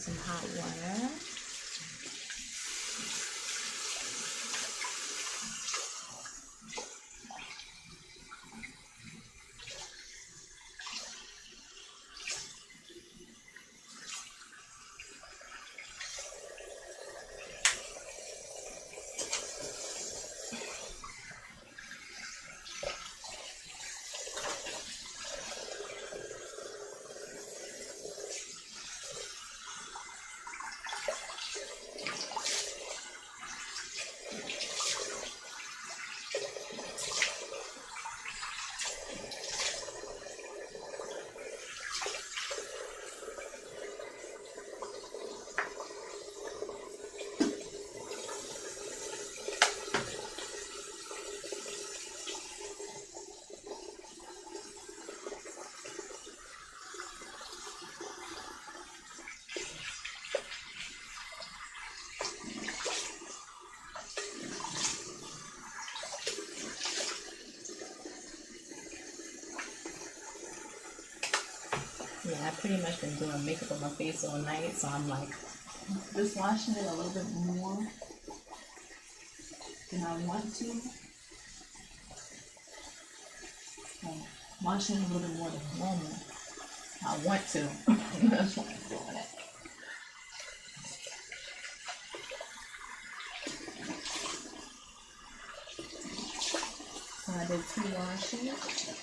some hot water. Yeah, I've pretty much been doing makeup on my face all night, so I'm like just washing it a little bit more than I want to. Washing it a little bit more than normal. I want to. That's why I'm doing it. So I did 2 washes.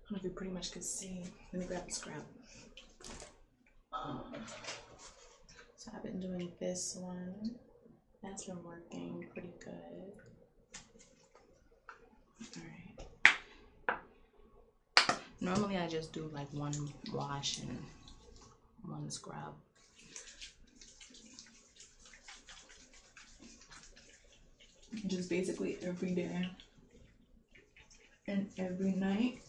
I don't know if you pretty much could see. Let me grab the scrap. So I've been doing this one. That's been working pretty good. Alright. Normally I just do like 1 wash and 1 scrub. Just basically every day and every night.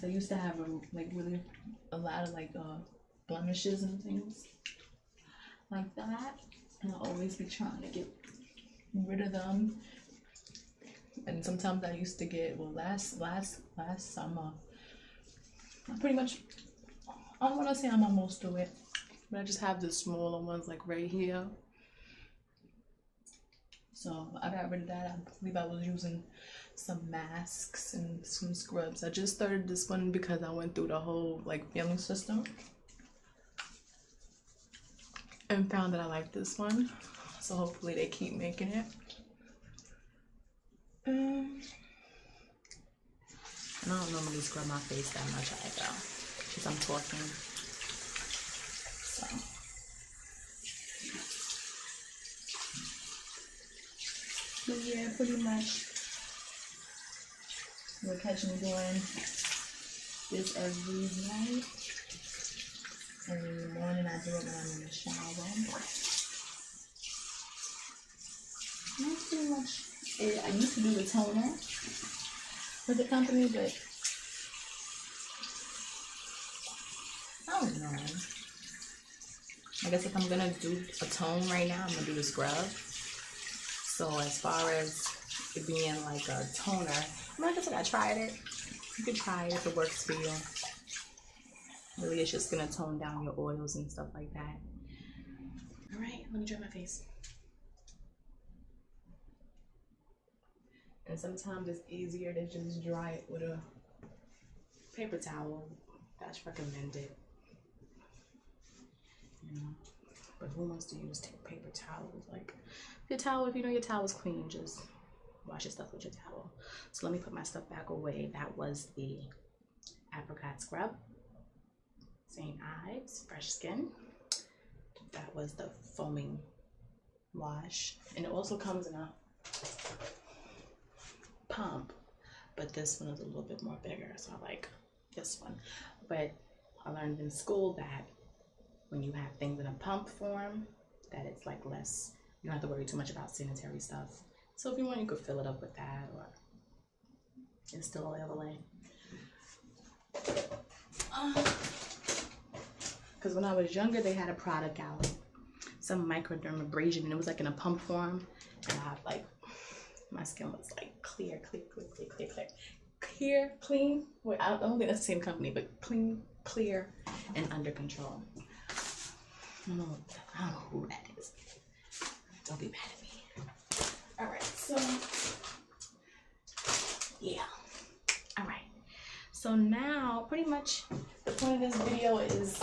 I used to have really a lot of blemishes and things like that, and I'll always be trying to get rid of them. And sometimes I used to get, well, last summer, I want to say I'm almost through it, but I just have the smaller ones like right here. So I got rid of that. I believe I was using some masks and some scrubs. I just started this one because I went through the whole family system and found that I like this one. So hopefully they keep making it. And I don't normally scrub my face that much either because I'm talking. So. But yeah, pretty much you'll catch me doing this every night. Every morning I do it when I'm in the shower. And that's pretty much it. I used to do the toner for the company, but I don't know. I guess if I'm gonna do a tone right now, I'm gonna do the scrub. So as far as it being like a toner, like I said, I tried it. You can try it if it works for you. Really, it's just gonna tone down your oils and stuff like that. All right, let me dry my face. And sometimes it's easier to just dry it with a paper towel. That's recommended. You know, but who wants to use paper towels? If you know your towel is clean, just wash your stuff with your towel. So let me put my stuff back away. That was the apricot scrub. St. Ives, fresh skin. That was the foaming wash. And it also comes in a pump, but this one is a little bit more bigger, so I like this one. But I learned in school that when you have things in a pump form, that it's less, you don't have to worry too much about sanitary stuff. So if you want, you could fill it up with that, or it's still oily. Because when I was younger, they had a product out. some microdermabrasion, and it was like in a pump form, and I like my skin was like clear, clean. Wait, I don't think that's the same company, but clear, and under control. I don't know who that is. Don't be mad at me. All right, so yeah. All right. So now, pretty much, the point of this video is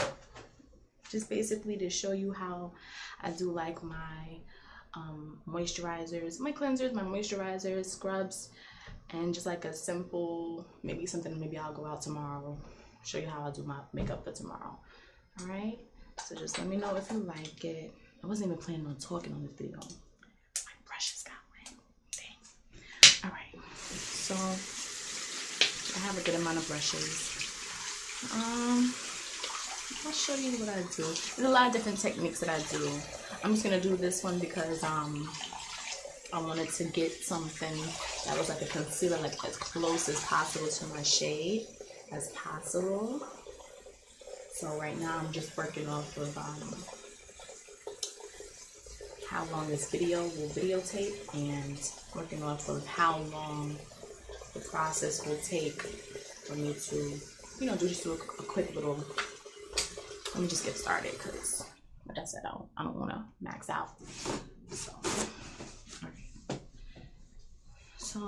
just basically to show you how I do like my moisturizers, my cleansers, my moisturizers, scrubs, and just like a simple, maybe I'll go out tomorrow, show you how I do my makeup for tomorrow. All right, so just let me know if you like it. I wasn't even planning on talking on this video. My brushes got wet. Dang. All right, so I have a good amount of brushes. I'll show you what I do. There's a lot of different techniques that I do. I'm just gonna do this one because I wanted to get something that was like a concealer, like as close as possible to my shade as possible. So right now I'm just working off of how long this video will videotape, and working off of how long the process will take for me to, you know, do a quick little. Let me just get started because, like I said, I don't want to max out. So, all right. So,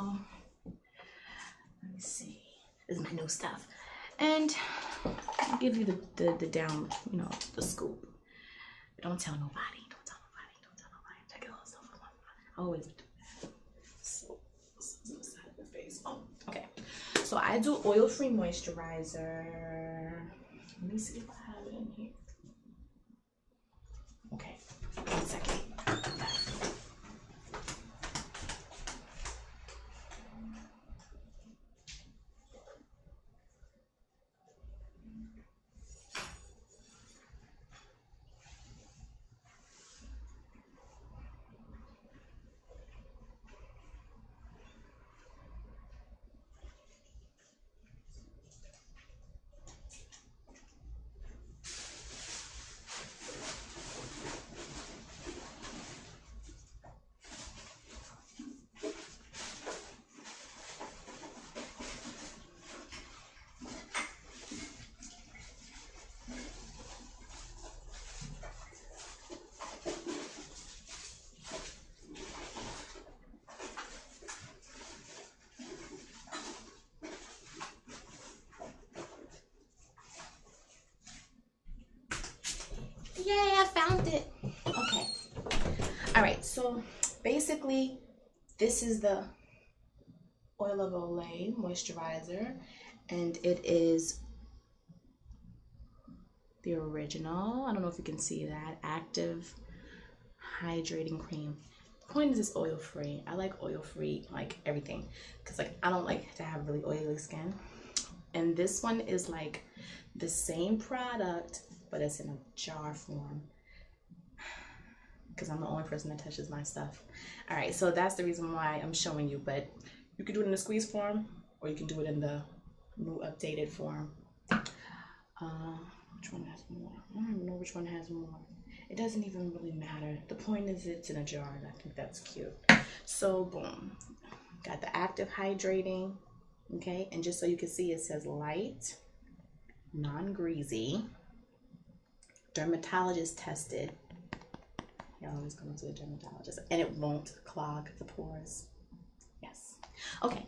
let me see. This is my new stuff, and I'll give you the down, you know, the scoop. But don't tell nobody. Don't tell nobody. Check it out. Stuff I always do that. So, on the side of the face. Oh, okay. So I do oil-free moisturizer. Let me see if I have it in here. Okay, 1 second. Yay, I found it. Okay. All right, so basically this is the Oil of Olay moisturizer, and it is the original. I don't know if you can see that. Active hydrating cream. The point is it's oil free. I like oil free, like everything, because like I don't like to have really oily skin. And this one is like the same product, but it's in a jar form, because I'm the only person that touches my stuff. All right, so that's the reason why I'm showing you, but you can do it in the squeeze form, or you can do it in the new updated form. Which one has more? I don't even know which one has more. It doesn't even really matter. The point is it's in a jar, and I think that's cute. So boom, got the active hydrating, okay? And just so you can see, it says light, non-greasy, dermatologist tested. You always go to a dermatologist, and it won't clog the pores. Yes. Okay.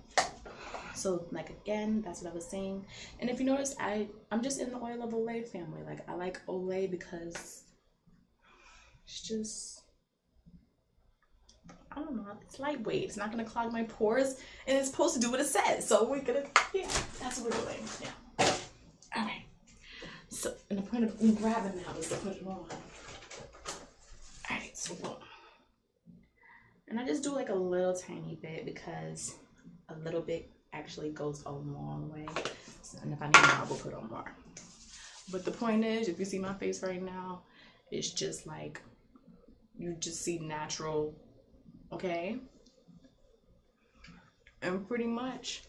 So like again, that's what I was saying. And if you notice, I'm just in the Oil of Olay family. Like I like Olay because it's just, I don't know, it's lightweight. It's not gonna clog my pores, and it's supposed to do what it says. So we're gonna, yeah, that's what we're doing. Yeah. All right. So, and the point of me grabbing now is to put it on. All right. So boom. And I just do like a little tiny bit because a little bit actually goes a long way. And if I need more, I will put on more. But the point is, if you see my face right now, it's just like, you just see natural, okay? And pretty much,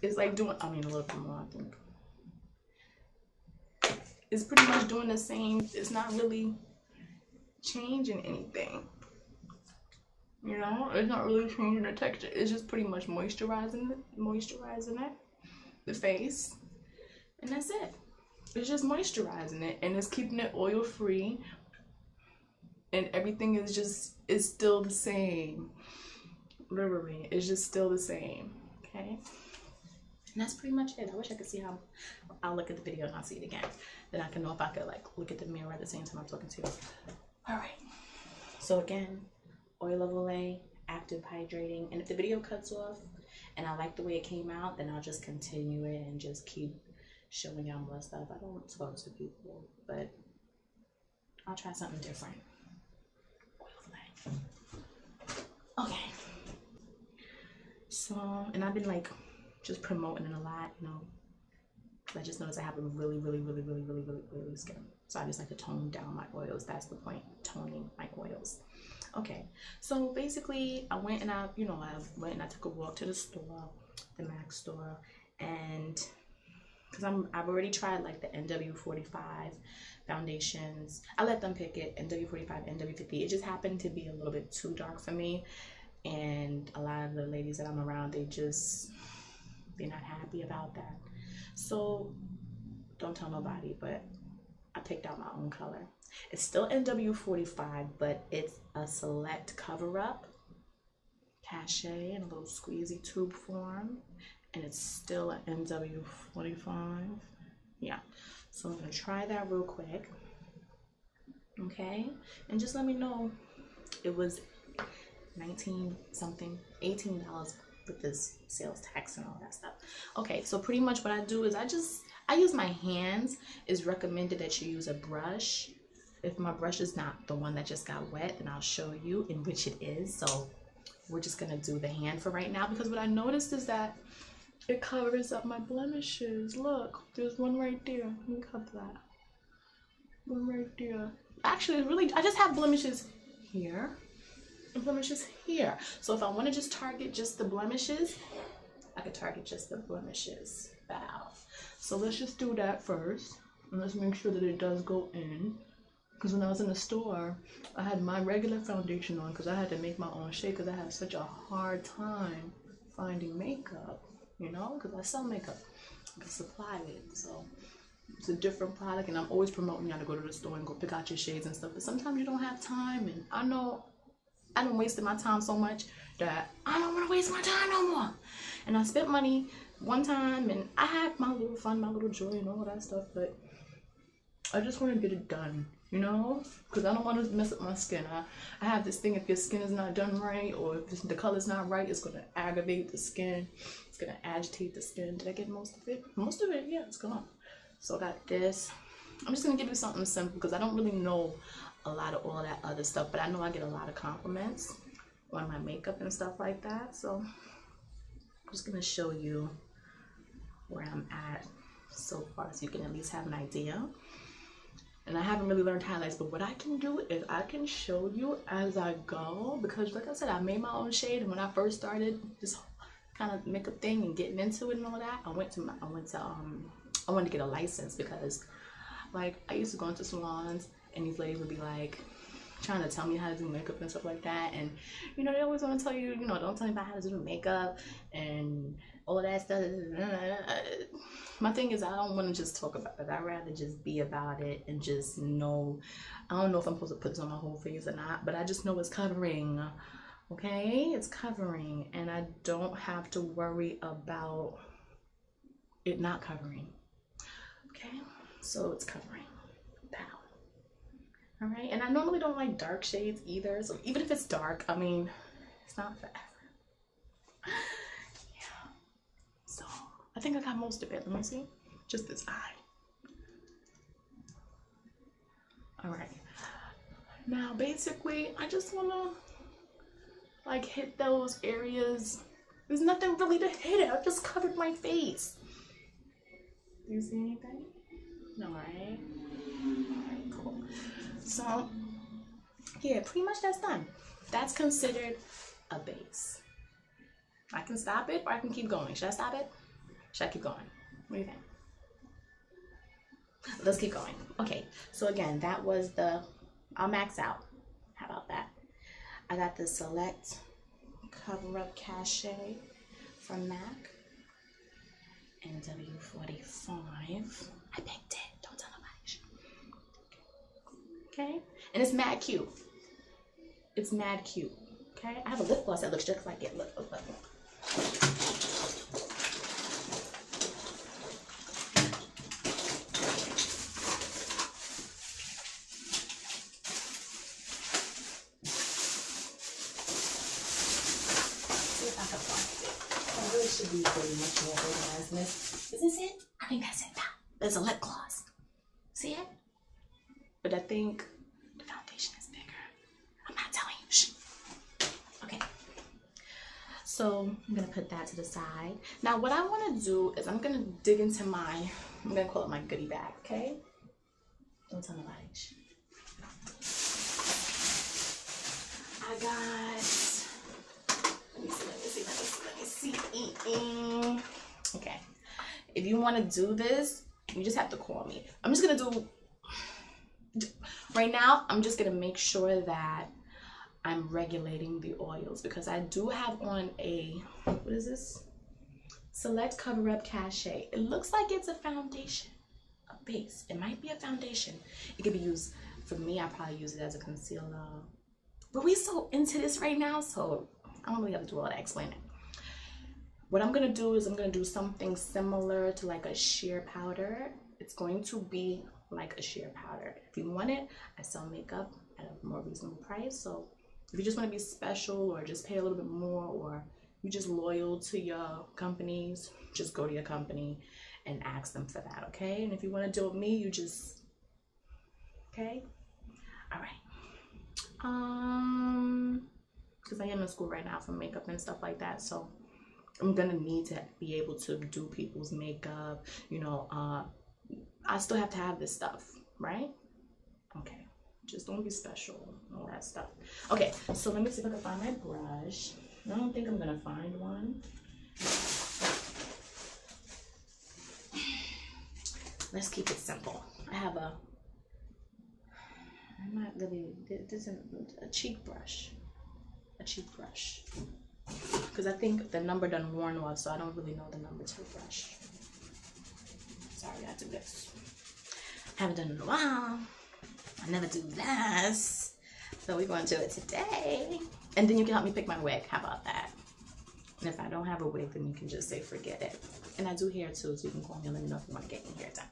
it's like doing, I mean a little bit more, I think. It's pretty much doing the same. It's not really changing anything. You know, it's not really changing the texture. It's just pretty much moisturizing it, the face, and that's it. It's just moisturizing it, and it's keeping it oil free, and everything is still the same. Literally, it's just still the same. Okay, and that's pretty much it. I wish I could see how I'll look at the video and I'll see it again. Then I can know if I could like look at the mirror at the same time I'm talking to you. All right. So again, oil of Olay, active hydrating, and if the video cuts off and I like the way it came out, then I'll just continue it and just keep showing y'all more stuff. I don't talk to people, but I'll try something different. Oil of Olay. Okay. So, and I've been like just promoting it a lot, you know, because I just noticed I have a really oily skin. So I just like to tone down my oils. That's the point, toning my oils. Okay, so basically I went and I took a walk to the store, the MAC store, and because I've already tried like the NW45 foundations. I let them pick it, NW45, NW50. It just happened to be a little bit too dark for me, and a lot of the ladies that I'm around, they're not happy about that. So don't tell nobody, but I picked out my own color. It's still NW45, but it's a select cover up, cachet in a little squeezy tube form, and it's still an NW45. Yeah, so I'm gonna try that real quick. Okay, and just let me know. It was $19 something, $18 with this sales tax and all that stuff. Okay, so pretty much what I do is I use my hands. It's recommended that you use a brush. If my brush is not the one that just got wet, then I'll show you in which it is. So we're just gonna do the hand for right now, because what I noticed is that it covers up my blemishes. Look, there's one right there. Let me cover that. One right there. Actually, I just have blemishes here and blemishes here. So if I want to just target just the blemishes, I could target just the blemishes. Wow. So let's just do that first, and let's make sure that it does go in. Because when I was in the store, I had my regular foundation on because I had to make my own shade because I had such a hard time finding makeup, you know, because I sell makeup. I can supply it, so it's a different product, and I'm always promoting y'all to go to the store and go pick out your shades and stuff, but sometimes you don't have time, and I know I done wasted my time so much that I don't want to waste my time no more. And I spent money one time, and I had my little fun, my little joy and all that stuff, but I just want to get it done, you know, because I don't want to mess up my skin. I have this thing, if your skin is not done right, or if the color's not right, it's going to aggravate the skin. It's going to agitate the skin. Did I get most of it? Most of it, yeah, it's gone. So I got this. I'm just going to give you something simple because I don't really know a lot of all that other stuff, but I know I get a lot of compliments on my makeup and stuff like that. So I'm just going to show you where I'm at so far so you can at least have an idea. And I haven't really learned highlights, but what I can do is I can show you as I go, because like I said, I made my own shade, and when I first started this kind of makeup thing and getting into it and all that, I wanted to get a license, because like I used to go into salons and these ladies would be like trying to tell me how to do makeup and stuff like that, and you know, they always want to tell you, you know, don't tell me about how to do makeup and all that stuff. My thing is, I don't want to just talk about it. I'd rather just be about it and just know. I don't know if I'm supposed to put this on my whole face or not, but I just know it's covering. Okay, it's covering, and I don't have to worry about it not covering. Okay, so it's covering. All right, and I normally don't like dark shades either, so even if it's dark, I mean, it's not forever. Yeah, so I think I got most of it. Let me see, just this eye. All right, now basically I just want to like hit those areas. There's nothing really to hit. I've just covered my face. Do you see anything? No, right? All right, cool. So yeah, pretty much that's done. That's considered a base. I can stop it or I can keep going. Should I stop it? Should I keep going? What do you think? Let's keep going. Okay, so again, that was I'll max out. How about that? I got the Select Cover Up Cachet from MAC in W45. I picked it. Don't tell nobody. Okay? And it's mad cute. It's mad cute. Okay? I have a lip gloss that looks just like it. Look. Should be very much more organized than this. Is this it? I think that's it now. There's a lip gloss. See it? But I think the foundation is bigger. I'm not telling you. Shh. Okay. So I'm gonna put that to the side. Now what I want to do is I'm gonna dig into I'm gonna call it my goodie bag. Okay? Don't tell nobody. Shh. I got. Let me see. Okay. If you want to do this, you just have to call me. I'm just going to do, right now, I'm just going to make sure that I'm regulating the oils because I do have on what is this? Select Cover Up Cachet. It looks like it's a foundation, a base. It might be a foundation. It could be used, for me, I probably use it as a concealer. But we're so into this right now, so I don't really have to do all that explaining. What I'm gonna do is I'm gonna do something similar to like a sheer powder. It's going to be like a sheer powder. If you want it, I sell makeup at a more reasonable price. So if you just want to be special or just pay a little bit more, or you're just loyal to your companies, just go to your company and ask them for that, okay? And if you want to deal with me, you just, okay? All right. Because I am in school right now for makeup and stuff like that, so I'm gonna need to be able to do people's makeup, you know. I still have to have this stuff, right? Okay, just don't be special, all that stuff. Okay, so let me see if I can find my brush. I don't think I'm gonna find one. Let's keep it simple. I'm not really, this isn't a cheek brush. Because I think the number done worn off, so I don't really know the number to the brush. Sorry, I do this. Haven't done it in a while. I never do this. So we're going to do it today. And then you can help me pick my wig. How about that? And if I don't have a wig, then you can just say forget it. And I do hair too, so you can call me and let me know if you want to get your hair done.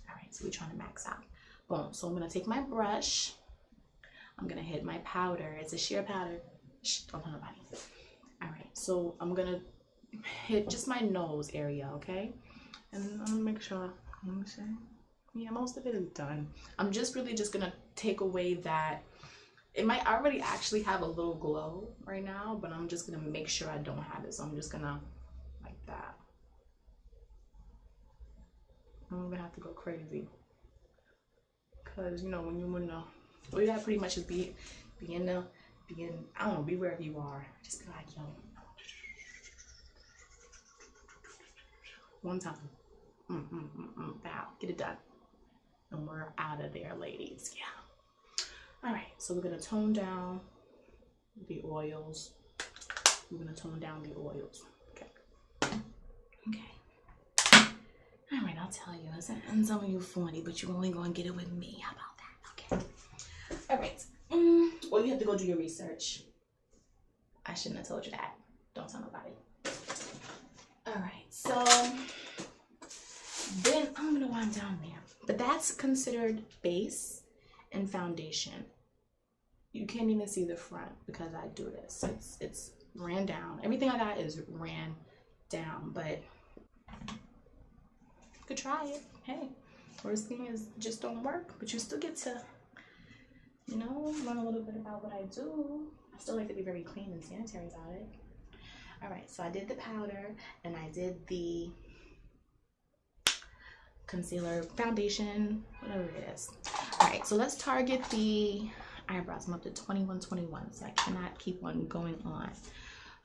All right, so we're trying to max out. Boom. So I'm going to take my brush. I'm going to hit my powder. It's a sheer powder. Shh, don't tell nobody. All right, so I'm going to hit just my nose area, okay? And I'm going to make sure, let me see. Yeah, most of it is done. I'm just really just going to take away that, it might already actually have a little glow right now, but I'm just going to make sure I don't have it. So I'm just going to, like that. I'm going to have to go crazy. Because, you know, when you're in the, well, you gotta pretty much just be I don't know, be wherever you are. Just be like, yo. One time. Bow. Get it done. And we're out of there, ladies. Yeah. All right, so we're gonna tone down the oils. Okay. All right, I'll tell you. It's W40, but you're only gonna get it with me. How about that? Okay. All right. Well, you have to go do your research. I shouldn't have told you that. Don't tell nobody. All right. So then I'm gonna wind down there. But that's considered base and foundation. You can't even see the front because I do this. It's ran down. Everything I got is ran down, but you could try it. Hey, worst thing is just don't work, but you still get to, you know, learn a little bit about what I do. I still like to be very clean and sanitary about it. All right, so I did the powder and I did the concealer, foundation, whatever it is. All right, so let's target the eyebrows. I'm up to 21, so I cannot keep on going on.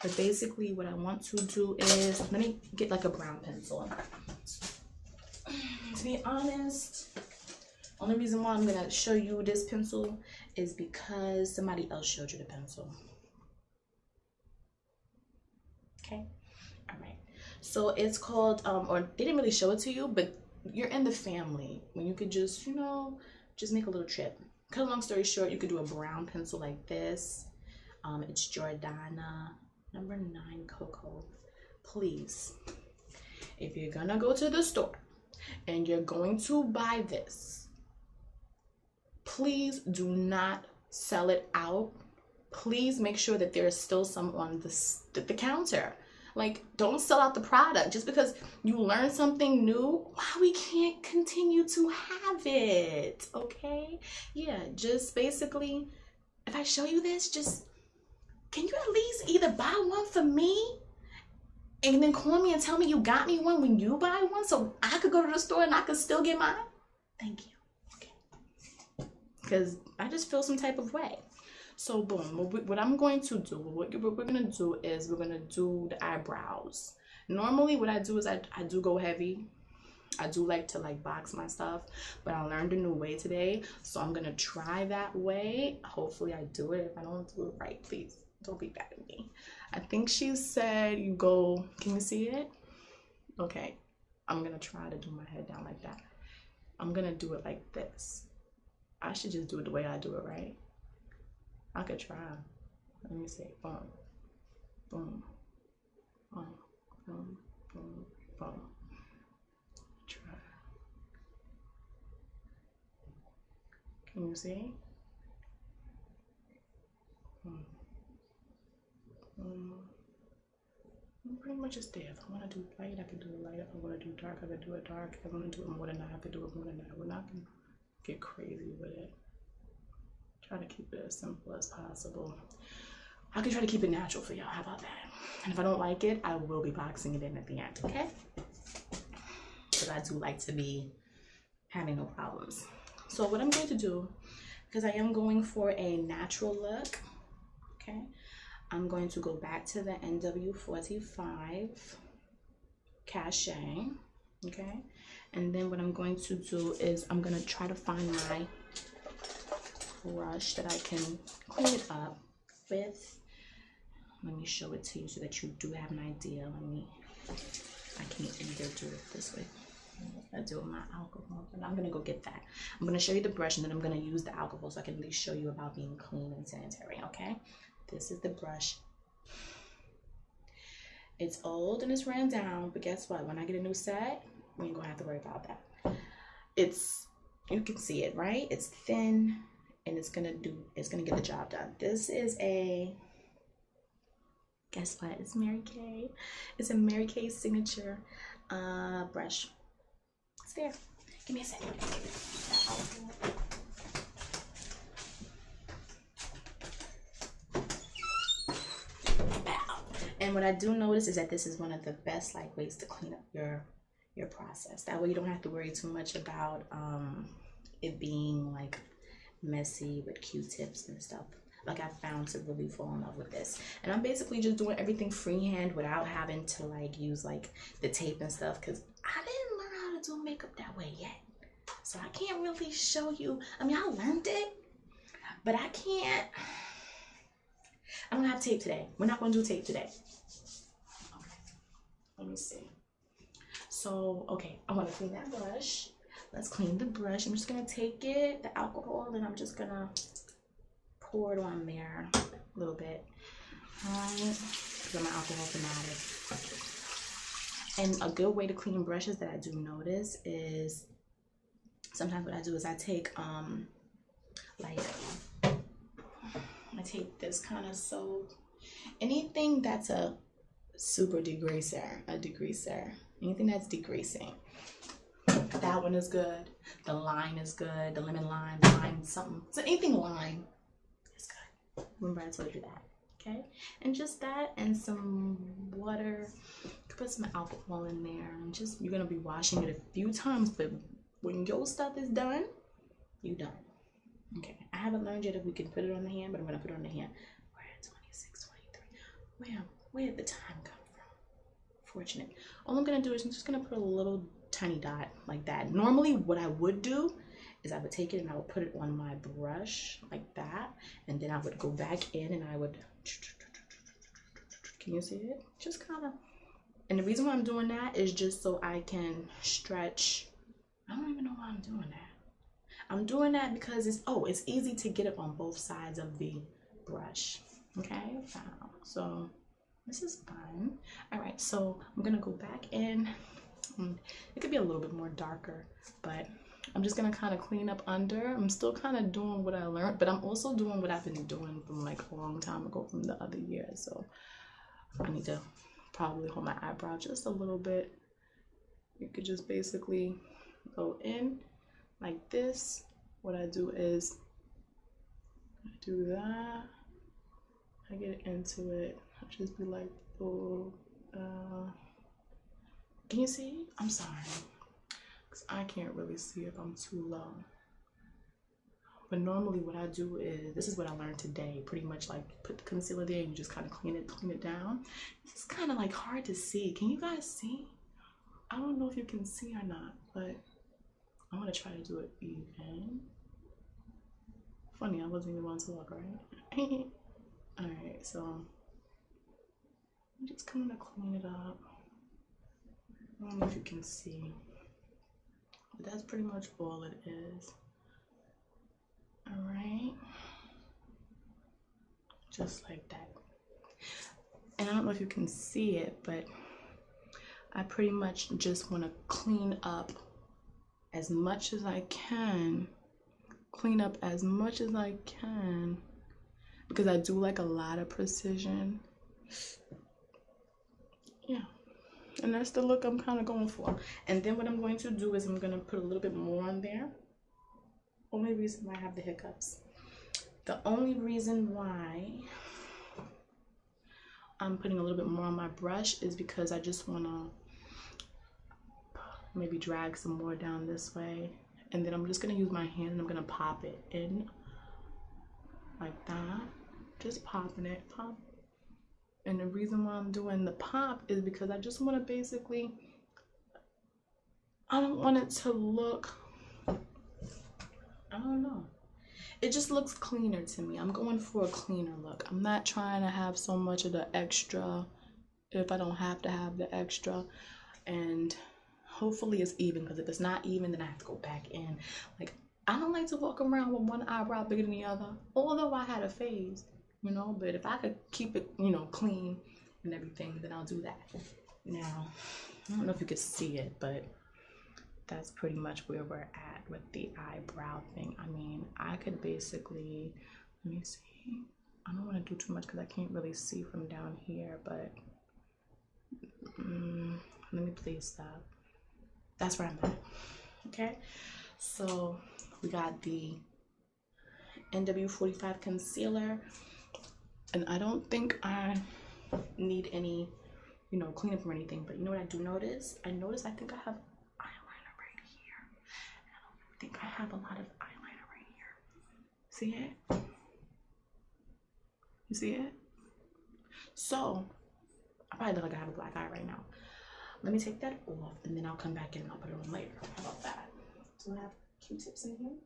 But basically what I want to do is, let me get like a brown pencil. To be honest, only reason why I'm gonna show you this pencil is because somebody else showed you the pencil. Okay, all right. So it's called, or they didn't really show it to you, but you're in the family when you could just, you know, just make a little trip. Cut a long story short, you could do a brown pencil like this. It's Jordana number 9 Cocoa. Please, if you're gonna go to the store and you're going to buy this, please do not sell it out. Please make sure that there's still some on the counter. Like, don't sell out the product just because you learn something new. Why we can't continue to have it, okay? Yeah, just basically, if I show you this, just, can you at least either buy one for me and then call me and tell me you got me one when you buy one so I could go to the store and I could still get mine? Thank you. Okay. Because I just feel some type of way. So boom, what I'm going to do, what we're going to do is we're going to do the eyebrows. Normally what I do is I do go heavy. I do like to box my stuff, but I learned a new way today. So I'm going to try that way. Hopefully I do it. If I don't do it right, please don't be bad at me. I think she said you go, can you see it? Okay, I'm going to try to do my head down like that. I'm going to do it like this. I should just do it the way I do it, right? I could try. Let me see. Boom, boom, boom, boom, boom, boom. Try. Can you see? I'm pretty much just there. If I want to do light, I can do it light. If I want to do dark, I can do it dark. If I want to do it more than that, I can do it more than that. We're not going to get crazy with it. Try to keep it as simple as possible. I can try to keep it natural for y'all. How about that? And if I don't like it, I will be boxing it in at the end, okay? Because I do like to be having no problems. So what I'm going to do, because I am going for a natural look, okay? I'm going to go back to the NW45 Cachet, okay? And then what I'm going to do is I'm going to try to find my brush that I can clean it up with. Let me show it to you so that you do have an idea. I can't either do it this way. I do it with my alcohol, but I'm gonna go get that. I'm gonna show you the brush and then I'm gonna use the alcohol so I can at least show you about being clean and sanitary, okay? This is the brush. It's old and it's ran down, but guess what? When I get a new set, we ain't gonna have to worry about that. You can see it, right? It's thin and it's gonna get the job done. This is guess what? It's Mary Kay. It's a Mary Kay signature brush. It's there. Give me a second. And what I do notice is that this is one of the best ways to clean up your process. That way you don't have to worry too much about it being messy with Q-tips and stuff. I found to really fall in love with this. And I'm basically just doing everything freehand without having to use the tape and stuff, because I didn't learn how to do makeup that way yet. So I can't really show you. I mean, I learned it, but I don't have tape today. We're not going to do tape today. Okay, let me see. So, okay, I want to clean that brush. Let's clean the brush. I'm just going to take it, the alcohol, and I'm just going to pour it on there a little bit. Because I'm an alcohol fanatic. And a good way to clean brushes that I do notice is sometimes what I do is I take I take this kind of soap. Anything that's a super degreaser, anything that's degreasing. That one is good. The lime is good. The lemon lime, something. So anything lime is good. Remember I told you that. Okay? And just that and some water. You can put some alcohol in there. And you're going to be washing it a few times. But when your stuff is done, you're done. Okay. I haven't learned yet if we can put it on the hand, but I'm going to put it on the hand. We're at 26, 23. Where did the time come from? Fortunate. All I'm going to do is I'm just going to put a little tiny dot like that. Normally what I would do is I would take it and I would put it on my brush like that, and then I would go back in and I would, can you see it? Just kind of, and the reason why I'm doing that is just so I can stretch. I don't even know why I'm doing that. I'm doing that because it's easy to get up on both sides of the brush. Okay, so this is fun. All right, so I'm gonna go back in. It could be a little bit more darker, but I'm just gonna kind of clean up under. I'm still kind of doing what I learned, but I'm also doing what I've been doing from like a long time ago from the other year. So I need to probably hold my eyebrow just a little bit. You could just basically go in like this. What I do is I do that. I get into it. I just be like, oh, can you see? I'm sorry, because I can't really see if I'm too low. But normally what I do is, this is what I learned today, pretty much like put the concealer there and you just kind of clean it down. This is kind of like hard to see. Can you guys see? I don't know if you can see or not, but I'm gonna try to do it even. Funny, I wasn't even going to look, right? All right, so I'm just gonna clean it up. I don't know if you can see, but that's pretty much all it is. All right, just like that. And I don't know if you can see it, but I pretty much just want to clean up as much as I can. Clean up as much as I can, because I do like a lot of precision. Yeah, and that's the look I'm kind of going for. And then what I'm going to do is I'm going to put a little bit more on there. Only reason why I have the hiccups, the only reason why I'm putting a little bit more on my brush is because I just want to maybe drag some more down this way. And then I'm just going to use my hand and I'm going to pop it in like that. Just popping it, pop. And the reason why I'm doing the pop is because I just want to basically, I don't want it to look, I don't know. It just looks cleaner to me. I'm going for a cleaner look. I'm not trying to have so much of the extra if I don't have to have the extra. And hopefully it's even, because if it's not even, then I have to go back in. Like, I don't like to walk around with one eyebrow bigger than the other, although I had a phase, you know, but if I could keep it, you know, clean and everything, then I'll do that. Now, I don't know if you could see it, but that's pretty much where we're at with the eyebrow thing. I mean, I could basically, let me see. I don't want to do too much because I can't really see from down here, but let me please stop. That's where I'm at. Okay, so we got the NW45 concealer, and I don't think I need any, you know, cleanup or anything, but you know what I do notice? I think I have eyeliner right here. I think I have a lot of eyeliner right here. See it? You see it? So I probably look like I have a black eye right now. Let me take that off and then I'll come back in and I'll put it on later. How about that? Do I have Q-tips in here?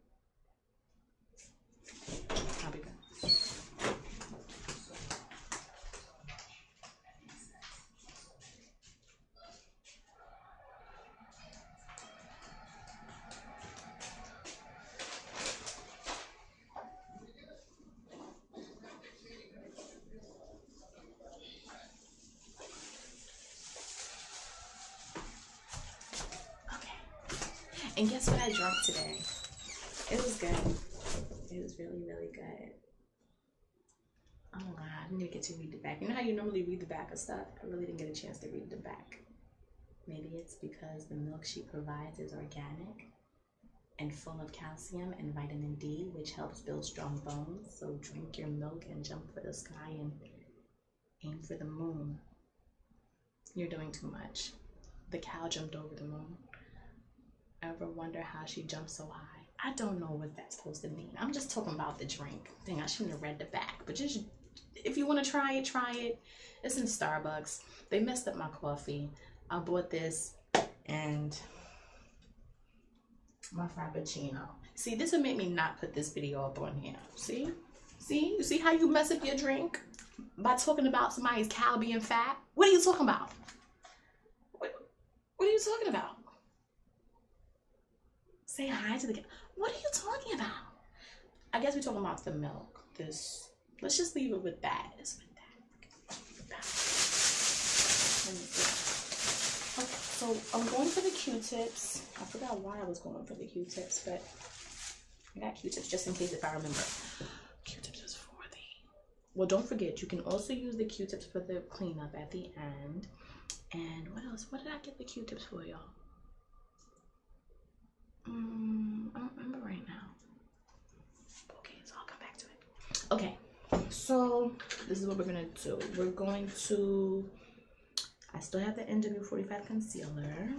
I'll be back. And guess what I drank today? It was good. It was really, really good. Oh my God, I didn't get to read the back. You know how you normally read the back of stuff? I really didn't get a chance to read the back. Maybe it's because the milk she provides is organic and full of calcium and vitamin D, which helps build strong bones. So drink your milk and jump for the sky and aim for the moon. You're doing too much. The cow jumped over the moon. Ever wonder how she jumped so high? I don't know what that's supposed to mean. I'm just talking about the drink. Dang, I shouldn't have read the back. But just, if you want to try it, try it. It's in Starbucks. They messed up my coffee. I bought this and my Frappuccino. See, this would make me not put this video up on here. See? See? You see how you mess up your drink? By talking about somebody's cow being fat? What are you talking about? What are you talking about? Say hi to the cow. What are you talking about? I guess we're talking about the milk. This. Let's just leave it with that. It's with that. Let me see. Okay, so I'm going for the Q-tips. I forgot why I was going for the Q-tips, but I got Q-tips just in case if I remember. Q-tips is for the... Well, don't forget, you can also use the Q-tips for the cleanup at the end. And what else? What did I get the Q-tips for, y'all? I don't remember right now. Okay, so I'll come back to it. Okay, so this is what we're gonna do. We're going to... I still have the NW45 concealer.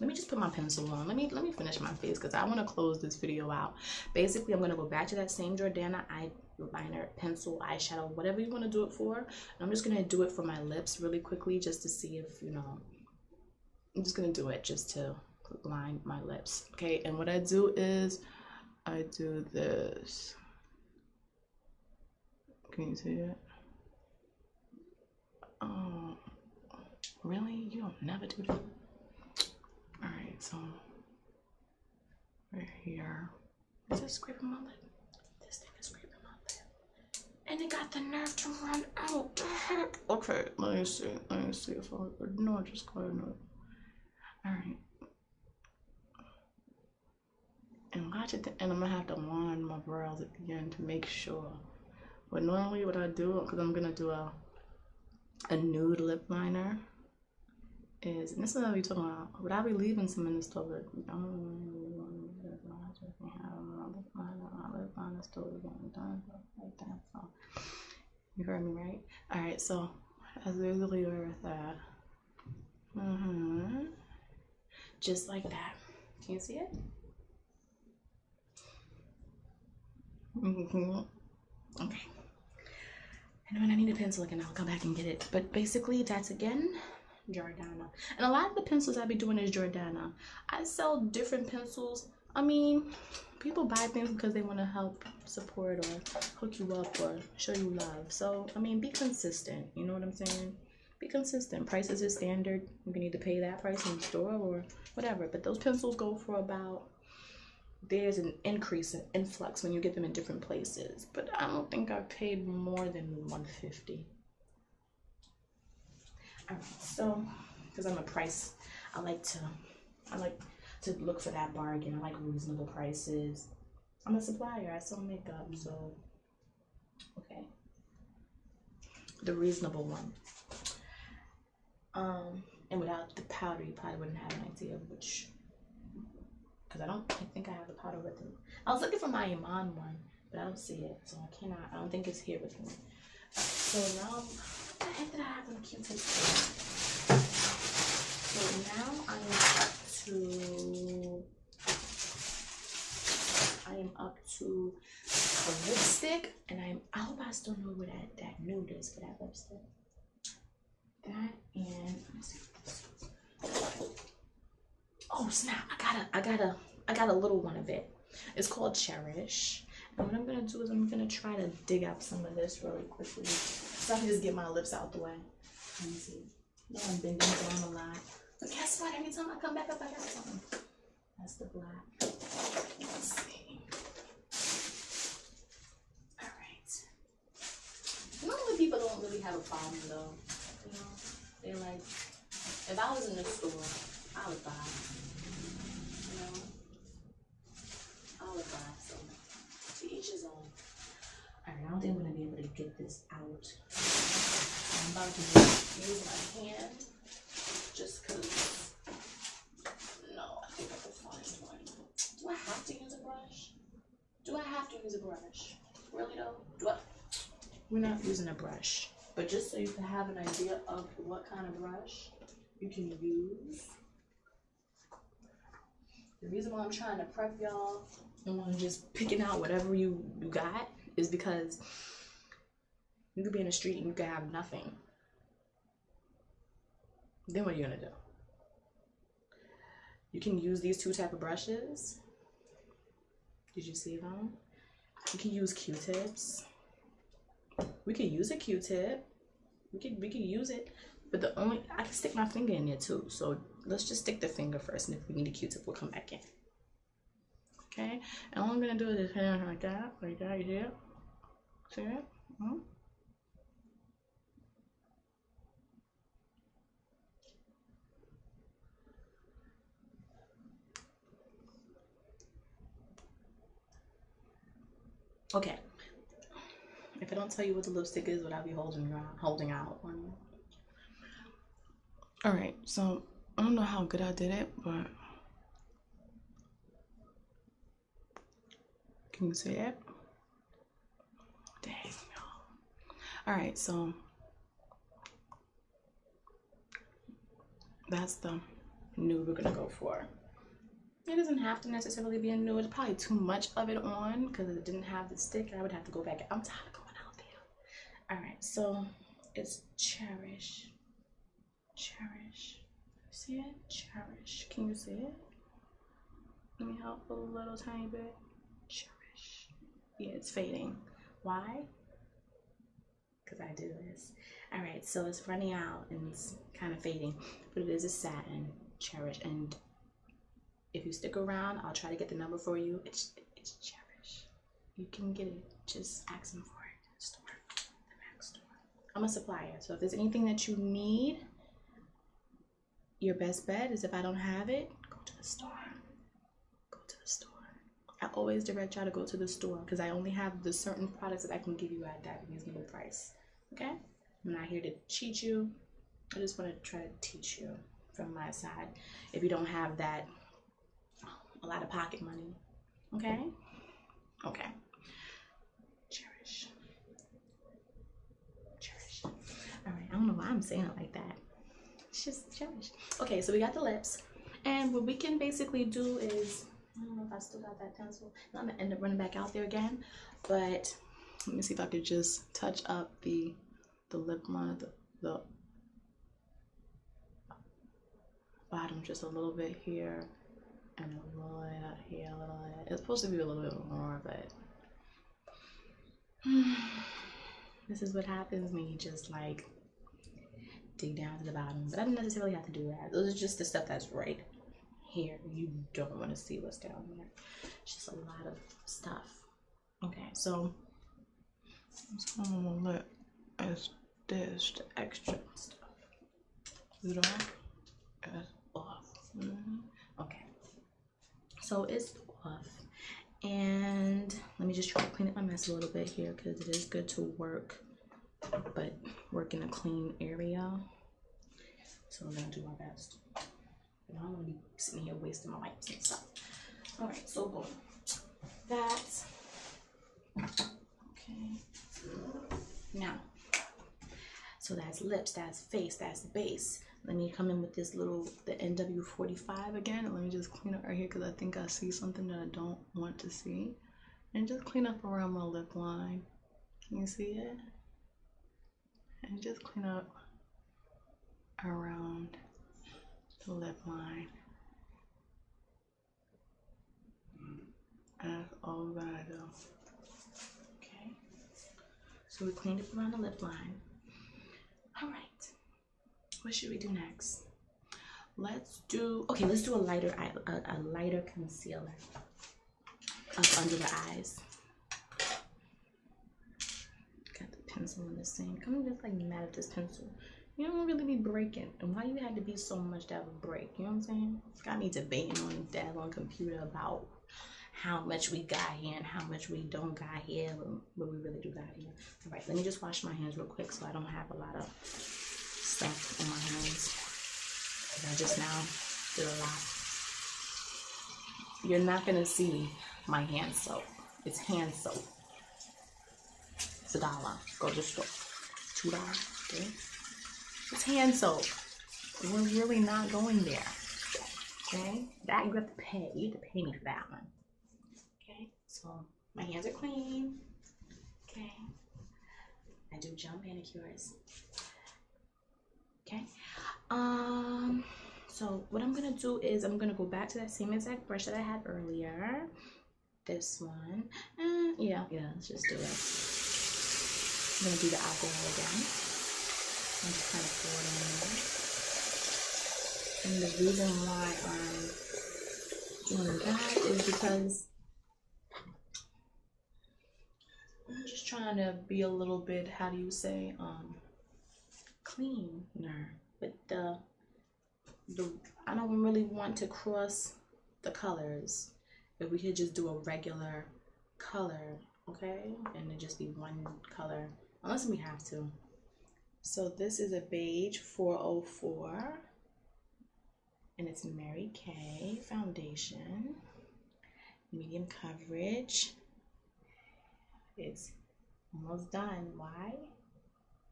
Let me just put my pencil on. Let me finish my face because I want to close this video out. Basically, I'm going to go back to that same Jordana eyeliner, pencil, eyeshadow, whatever you want to do it for. And I'm just going to do it for my lips really quickly just to see if, you know, I'm just going to do it just to line my lips. Okay, and what I do is I do this. Can you see it? Oh, really? You don't never do that? Alright, so right here. Is it scraping my lip? This thing is scraping my lip. And it got the nerve to run out. The heck? Okay, let me see. Let me see if I could. No, just go ahead. Alright. And watch it. And I'm gonna have to line my brows at the end to make sure. But normally what I do, because I'm gonna do a nude lip liner, is, and this is what I'll be talking about, would I be leaving some in the store, but I don't really want to have my lip liner still getting done like that, so you heard me right? Alright, so as we leave it with that, just like that. Can you see it? Okay. And when I need a pencil again, I'll come back and get it. But basically, that's again Jordana. And a lot of the pencils I be doing is Jordana. I sell different pencils. I mean, people buy things because they want to help support or hook you up or show you love. So, I mean, be consistent. You know what I'm saying? Be consistent. Prices is standard. You can either pay that price in the store or whatever. But those pencils go for about... There's an increase, an influx when you get them in different places. But I don't think I've paid more than $150. Alright, so because I'm a price, I like to look for that bargain. I like reasonable prices. I'm a supplier. I sell makeup, so okay. The reasonable one. And without the powder, you probably wouldn't have an idea of which. Because I think I have the powder with me. I was looking for my Iman one, but I don't see it, so I don't think it's here with me. So now, what the heck did I have on Q-tips? So now I am up to a lipstick, and I hope I still know where that nude is for that lipstick. That and, let me see what this is. Oh snap, I got a little one of it. It's called Cherish. And what I'm gonna do is I'm gonna try to dig out some of this really quickly so I can just get my lips out the way. Let me see. No, I'm bending down a lot. But guess what? Every time I come back up, I got something. That's the black. Let's see. Alright. Normally people don't really have a problem though. You know? They're like, if I was in the store, I would buy. You know? I would buy. So to each his own. Alright, I don't think I'm gonna be able to get this out. I'm about to just use my hand just because. No, I think I can find one. Do I have to use a brush? Do I have to use a brush? Really though? We're not using a brush. But just so you can have an idea of what kind of brush you can use. The reason why I'm trying to prep y'all and just picking out whatever you got is because you could be in the street and you could have nothing. Then what are you gonna do? You can use these two type of brushes Did you see them? We can use Q-tips. We could use a Q-tip. We could use it. But I can stick my finger in there too. So let's just stick the finger first. And if we need a Q-tip, we'll come back in. Okay? And all I'm going to do is just hand like that. Like that. You see it? See it? Okay. If I don't tell you what the lipstick is, what I'll be holding out on you. Alright, so I don't know how good I did it, but can you see it? Dang, y'all. Alright, so that's the nude we're gonna go for. It doesn't have to necessarily be a nude. It's probably too much of it on because it didn't have the stick. I would have to go back. I'm tired of going out there. Alright, so it's Cherish. Cherish. See it? Cherish. Can you see it? Let me help a little tiny bit. Cherish. Yeah, it's fading. Why? Because I do this. Alright, so it's running out and it's kind of fading. But it is a satin. Cherish. And if you stick around, I'll try to get the number for you. It's Cherish. You can get it. Just ask them for it in the store. The MAC store. I'm a supplier. So if there's anything that you need, your best bet is if I don't have it, go to the store. Go to the store. I always direct y'all to go to the store because I only have the certain products that I can give you at that reasonable price. Okay? I'm not here to cheat you. I just want to try to teach you from my side. If you don't have that, a lot of pocket money. Okay? Okay. Cherish. Cherish. Alright, I don't know why I'm saying it like that. It's just Cherish. Okay, so we got the lips. And what we can basically do is, I don't know if I still got that pencil. I'm gonna end up running back out there again. But let me see if I could just touch up the lip line, the bottom just a little bit here. And a little bit here, a little bit. It's supposed to be a little bit more, but this is what happens when you just like dig down to the bottom. But I didn't necessarily have to do that. Those are just the stuff that's right here. You don't want to see what's down here. It's just a lot of stuff. Okay, so what's on the lip is this, the extra stuff. Is it on? It's off. Okay. So it's off, and let me just try to clean up my mess a little bit here because it is good to work, but work in a clean area. So I'm gonna do my best. I don't want to be sitting here wasting my wipes and stuff. All right, so boom. That's okay. Now, so that's lips, that's face, that's base. Let me come in with this the NW45 again. And let me just clean up right here because I think I see something that I don't want to see. And just clean up around my lip line. Can you see it? And just clean up around the lip line. And that's all we're gonna do. Okay. So we cleaned up around the lip line. All right. What should we do next? Let's do a lighter concealer up under the eyes. Got the pencil in the sink. I'm just like mad at this pencil. You don't really be breaking. And why you had to be so much to have a break? You know what I'm saying? Got me debating on the daggone computer about how much we got here and how much we don't got here, but we really do got here. All right, let me just wash my hands real quick so I don't have a lot of stuff on my hands. I just now did a lot. You're not gonna see my hand soap. It's hand soap. It's $1. Go to the store. $2. Okay? It's hand soap. We're really not going there. Okay? That you have to pay. You have to pay me for that one. Okay? So my hands are clean. Okay? I do gel manicures. Okay, so what I'm gonna do is I'm gonna go back to that same exact brush that I had earlier, this one. Yeah, let's just do it. I'm gonna do the alcohol again. I'm just kind of pour it in there. And the reason why I'm doing that is because I'm just trying to be a little bit, how do you say, cleaner with the I don't really want to cross the colors. If we could just do a regular color, okay, and it just be one color, unless we have to. So this is a beige 404, and it's Mary Kay foundation, medium coverage. It's almost done. Why?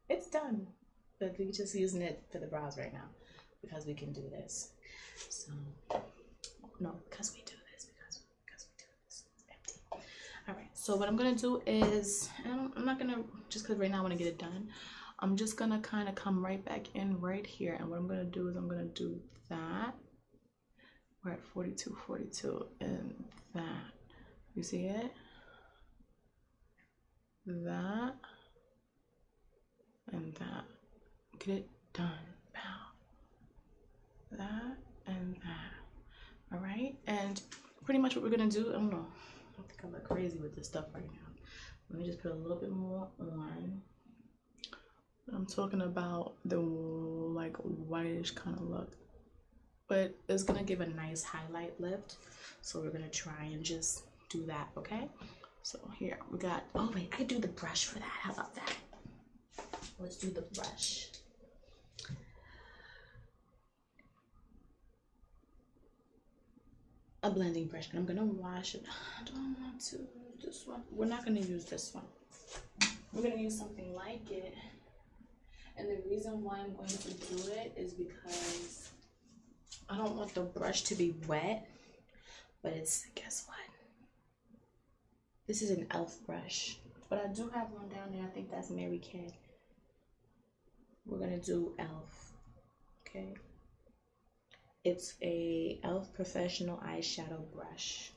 It's done, but we're just using it for the brows right now because we can do this. So no, because we do this, because we do this. It's empty. All right, so what I'm gonna do is, and I'm not gonna, just because right now I want to get it done, I'm just gonna kind of come right back in right here, and what I'm gonna do is I'm gonna do that. We're at 42, 42, and that. You see it? That and that. Get it done. Pow. That and that. All right, and pretty much what we're gonna do, I don't know, I think I look crazy with this stuff right now. Let me just put a little bit more on. I'm talking about the like whitish kind of look, but it's gonna give a nice highlight lift, so we're gonna try and just do that. Okay, so here we got, oh wait, I could do the brush for that. How about that? Let's do the brush. A blending brush, and I'm gonna wash it. I don't want to use this one. We're not gonna use this one. We're gonna use something like it. And the reason why I'm going to do it is because I don't want the brush to be wet, but it's, guess what? This is an e.l.f. brush, but I do have one down there. I think that's Mary Kay. We're gonna do e.l.f. Okay. It's a e.l.f. professional eyeshadow brush.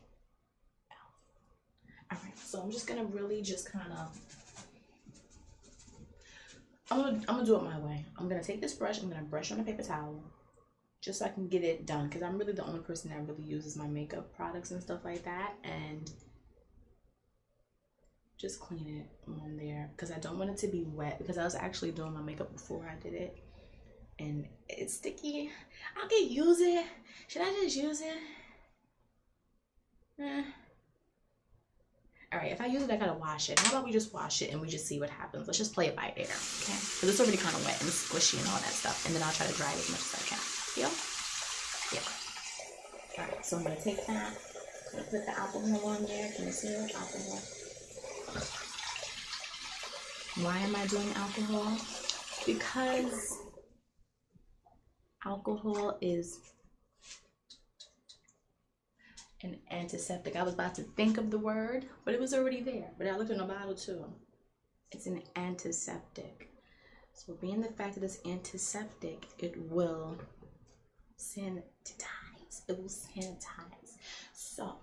e.l.f. All right, so I'm just gonna really just kind of, I'm gonna do it my way. I'm gonna take this brush, I'm gonna brush on a paper towel, just so I can get it done, because I'm really the only person that really uses my makeup products and stuff like that, and just clean it on there, because I don't want it to be wet, because I was actually doing my makeup before I did it, and it's sticky. I could use it. Should I just use it? All right, if I use it, I gotta wash it. How about we just wash it and we just see what happens? Let's just play it by ear, okay? Because it's already kind of wet and squishy and all that stuff. And then I'll try to dry it as much as I can. Feel? Yeah. All right, so I'm gonna take that. I'm gonna put the alcohol on there. Can you see it? Alcohol. Why am I doing alcohol? Because alcohol is an antiseptic. I was about to think of the word, but it was already there. But I looked in the bottle too. It's an antiseptic. So being the fact that it's antiseptic, it will sanitize. It will sanitize. So,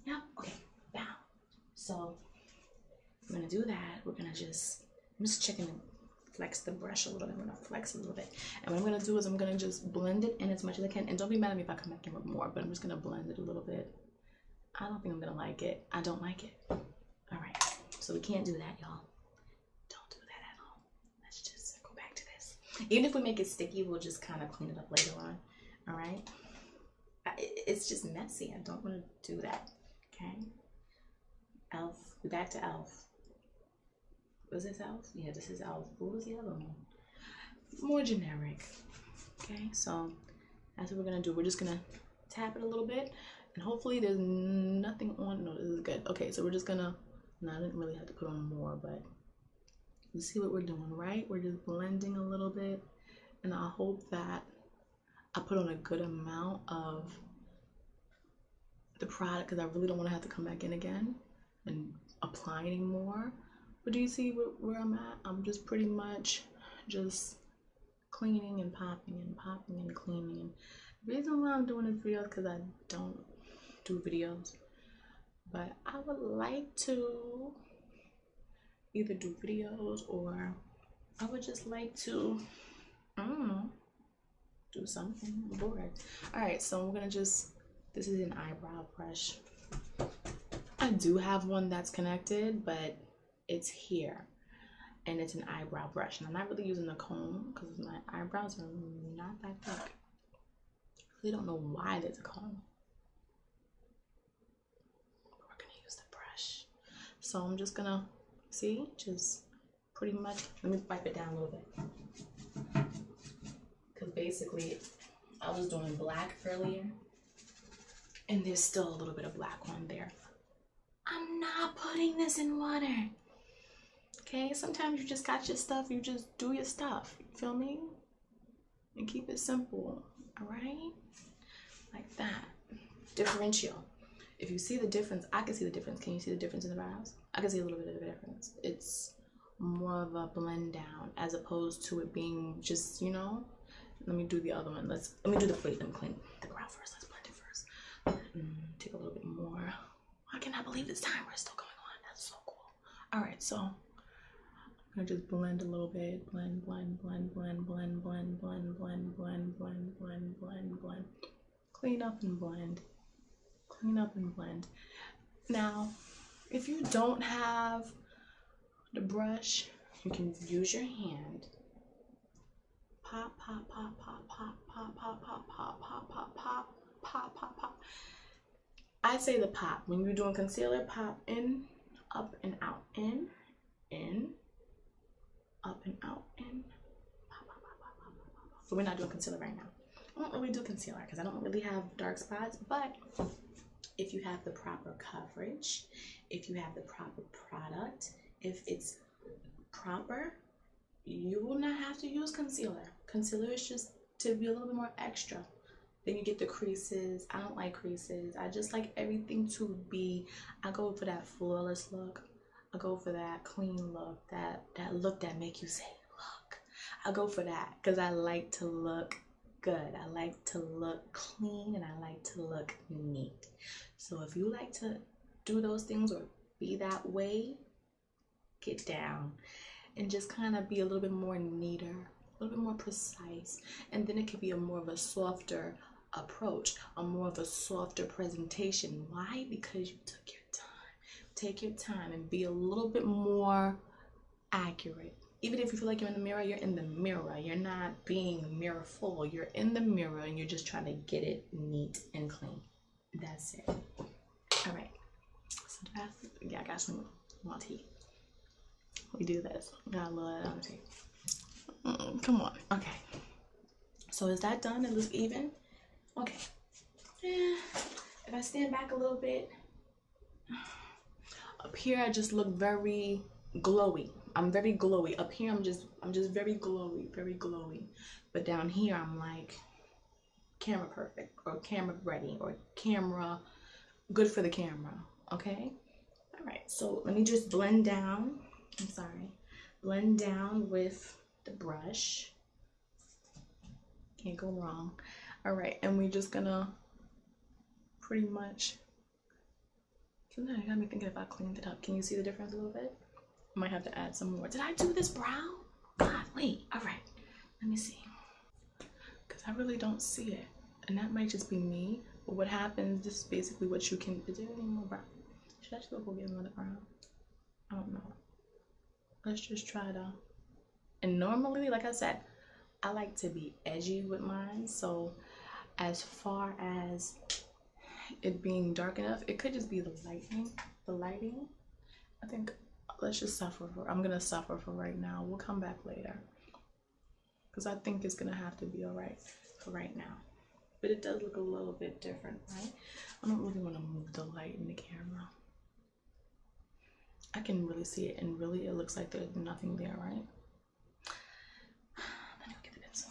yeah, okay, now. So I'm gonna do that. We're gonna just, I'm just checking to flex the brush a little bit. I'm gonna flex a little bit. And what I'm gonna do is I'm gonna just blend it in as much as I can. And don't be mad at me if I come back in with more, but I'm just gonna blend it a little bit. I don't think I'm gonna like it. I don't like it. All right, so we can't do that, y'all. Don't do that at all. Let's just go back to this. Even if we make it sticky, we'll just kind of clean it up later on. All right, it's just messy. I don't want to do that. Okay, e.l.f. We're back to e.l.f. Was this e.l.f.? Yeah, this is e.l.f. What was the other one? More generic. Okay, so that's what we're gonna do. We're just gonna tap it a little bit, and hopefully there's nothing on. No, this is good. Okay, so we're just gonna, no, I didn't really have to put on more, but you see what we're doing, right? We're just blending a little bit, and I hope that I put on a good amount of the product, because I really don't want to have to come back in again and apply any more. But do you see where I'm at? I'm just pretty much just cleaning and popping and popping and cleaning. And the reason why I'm doing this video is because I don't do videos but I would like to either do videos or I would just like to, I don't know, do something. I'm bored. All right, so I'm gonna just, this is an eyebrow brush. I do have one that's connected, but it's here and it's an eyebrow brush, and I'm not really using the comb because my eyebrows are not that thick. I really don't know why there's a comb. We're gonna use the brush. So I'm just gonna see, just pretty much, let me wipe it down a little bit. Because basically I was doing black earlier and there's still a little bit of black on there. I'm not putting this in water. Okay, sometimes you just got your stuff, you just do your stuff. You feel me? And keep it simple, all right? Like that. Differential. If you see the difference, I can see the difference. Can you see the difference in the brows? I can see a little bit of the difference. It's more of a blend down as opposed to it being just, you know. Let me do the other one. Let me do the plate. Let me clean the brow first. Let's blend it first. Take a little bit more. I cannot believe this timer is still going on. That's so cool. All right, so I'm gonna just blend a little bit. Blend, blend, blend, blend, blend, blend, blend, blend, blend, blend, blend, blend, blend. Clean up and blend. Clean up and blend. Now, if you don't have the brush, you can use your hand. Pop, pop, pop, pop, pop, pop, pop, pop, pop, pop, pop, pop, pop, pop, pop. I say the pop. When you're doing concealer, pop in, up and out, in, up and out, in, pop, pop, pop, pop, pop, pop. So we're not doing concealer right now. I don't really do concealer because I don't really have dark spots, but if you have the proper coverage, if you have the proper product, if it's proper, you will not have to use concealer. Concealer is just to be a little bit more extra. Then you get the creases. I don't like creases. I just like everything to be, I go for that flawless look. I go for that clean look, that look that make you say, look. I go for that because I like to look good. I like to look clean and I like to look neat. So if you like to do those things or be that way, get down and just kind of be a little bit more neater, a little bit more precise, and then it could be a more of a softer approach, a more of a softer presentation. Why? Because you took your time. Take your time and be a little bit more accurate. Even if you feel like you're in the mirror, you're in the mirror. You're not being mirrorful. You're in the mirror and you're just trying to get it neat and clean. That's it. All right. So I got some more tea. We do this. Got a little tea. Come on. Okay. So is that done? It looks even? Okay. If I stand back a little bit, up here I just look very glowy. I'm very glowy. Up here I'm just very glowy, very glowy. But down here I'm like camera perfect or camera ready or camera good for the camera. Okay? All right. So let me just blend down. I'm sorry. Blend down with the brush. Can't go wrong. All right, and we're just gonna pretty much, sometimes it got me thinking if I cleaned it up. Can you see the difference a little bit? I might have to add some more. Did I do this brow? God, wait. All right, let me see. Because I really don't see it. And that might just be me. But what happens, this is basically what you can, is there any more brow? Should I still go get another brow? I don't know. Let's just try to, and normally, like I said, I like to be edgy with mine. So as far as it being dark enough, it could just be the lighting. I think let's just suffer for, I'm gonna suffer for right now. We'll come back later because I think it's gonna have to be all right for right now. But it does look a little bit different, right? I don't really want to move the light in the camera. I can really see it, and really it looks like there's nothing there, right? Let me go get the pencil.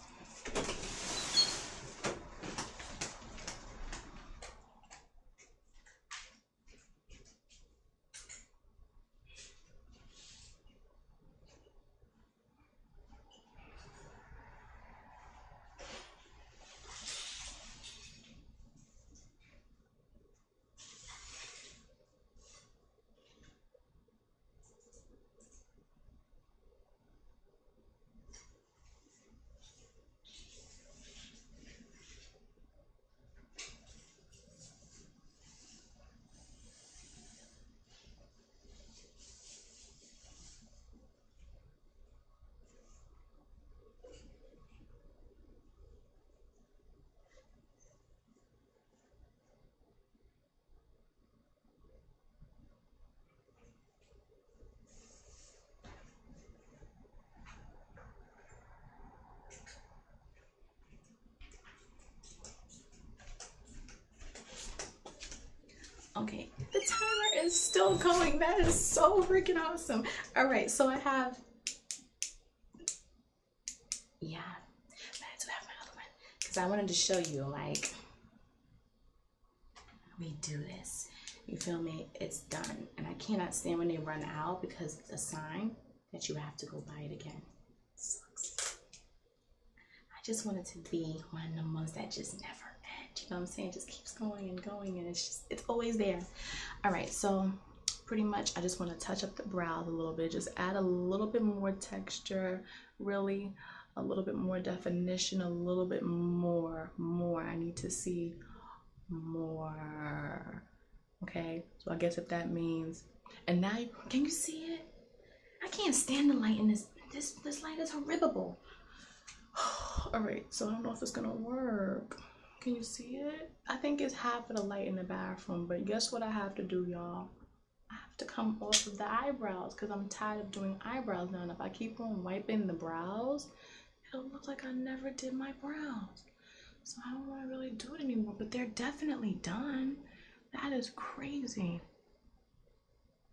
Okay, the timer is still going. That is so freaking awesome. All right, so I have, yeah, but I do have my other one because I wanted to show you, like, we do this. You feel me? It's done. And I cannot stand when they run out because it's a sign that you have to go buy it again. Sucks. I just want it to be one of the ones that just never end. You know what I'm saying? It just keeps going and going, and it's always there. All right, so pretty much I just want to touch up the brows a little bit, just add a little bit more texture, really a little bit more definition, a little bit more. I need to see more. Okay, so I guess if that means, and now can you see it? I can't stand the light in this light is horrible. All right, so I don't know if it's gonna work. Can you see it? I think it's half of the light in the bathroom, but guess what I have to do, y'all? I have to come off of the eyebrows because I'm tired of doing eyebrows now. And if I keep on wiping the brows, it'll look like I never did my brows. So I don't want to really do it anymore, but they're definitely done. That is crazy.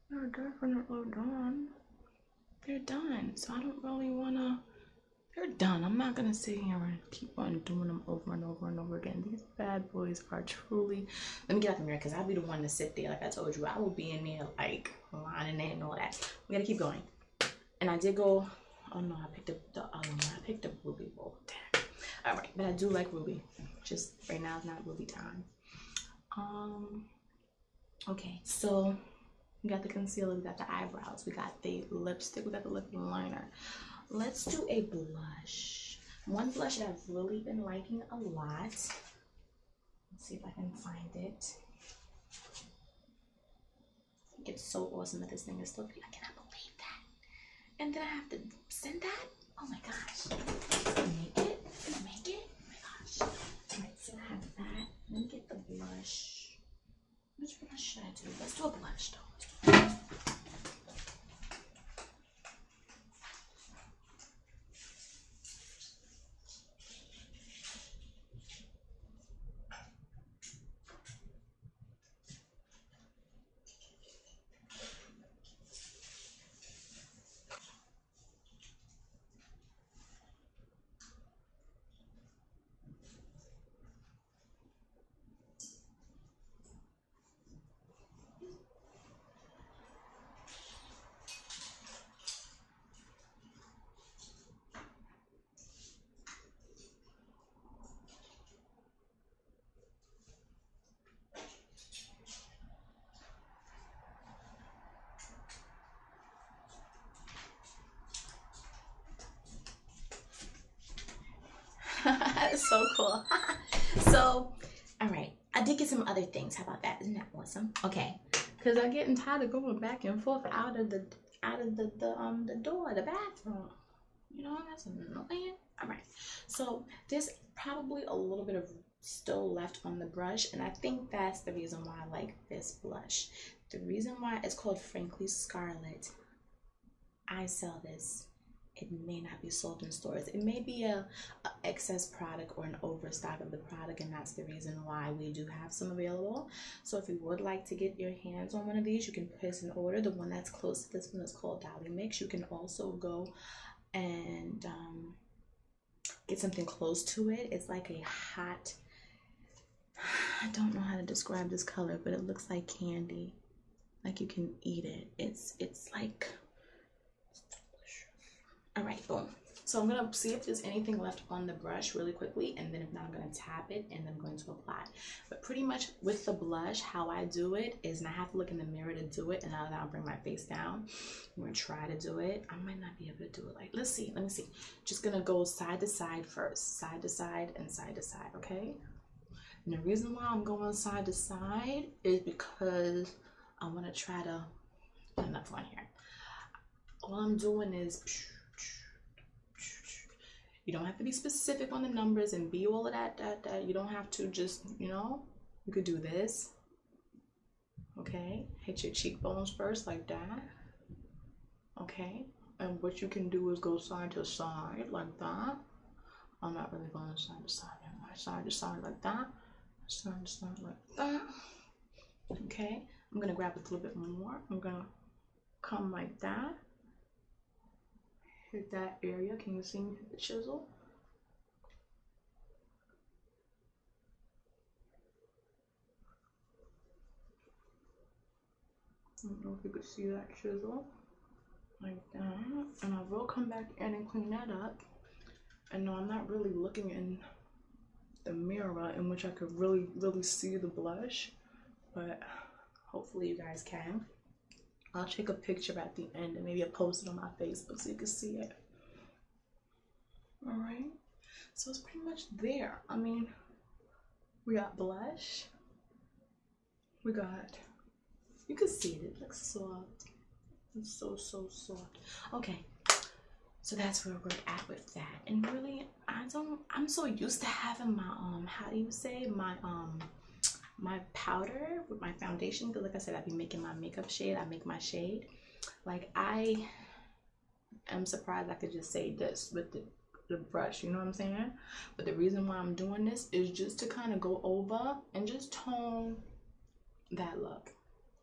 They're definitely done. They're done. So I don't really want to. They're done. I'm not going to sit here and keep on doing them over and over and over again. These bad boys are truly. Let me get out the mirror because I'll be the one to sit there. Like I told you, I will be in there like lining it and all that. We got to keep going. And I did go. Oh no, I picked up the other one. I picked up Ruby Bowl. Damn. All right, but I do like Ruby. Just right now it's not Ruby time. Okay, so we got the concealer, we got the eyebrows, we got the lipstick, we got the lip liner. Let's do a blush. One blush that I've really been liking a lot. Let's see if I can find it. I think it's so awesome that this thing is still. I cannot believe that. And then I have to send that. Oh my gosh. Make it. Oh my gosh. Alright, so I have that. Let me get the blush. Which blush should I do? Let's do a blush though. That's so cool. So, all right, I did get some other things. How about that? Isn't that awesome? Okay, because I'm getting tired of going back and forth out of the door, the bathroom. You know, that's annoying. All right, so there's probably a little bit of still left on the brush, and I think that's the reason why I like this blush. The reason why it's called Frankly Scarlet. I sell this. It may not be sold in stores. It may be a excess product or an overstock of the product, and that's the reason why we do have some available. So if you would like to get your hands on one of these, you can place an order. The one that's close to this one is called Dolly Mix. You can also go and get something close to it. It's like a hot, I don't know how to describe this color, but it looks like candy. Like you can eat it. It's like, all right, boom. So I'm gonna see if there's anything left on the brush really quickly, and then if not, I'm gonna tap it and then I'm going to apply. But pretty much with the blush, how I do it is, and I have to look in the mirror to do it, and now that I'll bring my face down, I'm gonna try to do it. I might not be able to do it like, let me see. Just gonna go side to side first, side to side and side to side, okay? And the reason why I'm going side to side is because I wanna try to put enough on here. All I'm doing is, you don't have to be specific on the numbers and be all of that. You don't have to just, you know, you could do this. Okay, hit your cheekbones first like that. Okay, and what you can do is go side to side like that. I'm not really going side to side anymore. Side to side like that. Side to side like that. Okay, I'm gonna grab a little bit more. I'm gonna come like that. Hit that area. Can you see me hit the chisel? I don't know if you could see that chisel. Like that. And I will come back in and clean that up. And no, I'm not really looking in the mirror in which I could really see the blush, but hopefully you guys can. I'll take a picture at the end and maybe I'll post it on my Facebook so you can see it. All right, so it's pretty much there. I mean, we got blush, we got, you can see it looks soft. It's so soft. Okay, so that's where we're at with that. And really, I'm so used to having my how do you say, my powder with my foundation, because like I said, I be making my makeup shade. I make my shade. Like, I am surprised I could just say this with the brush, you know what I'm saying? But the reason why I'm doing this is just to kind of go over and just tone that look.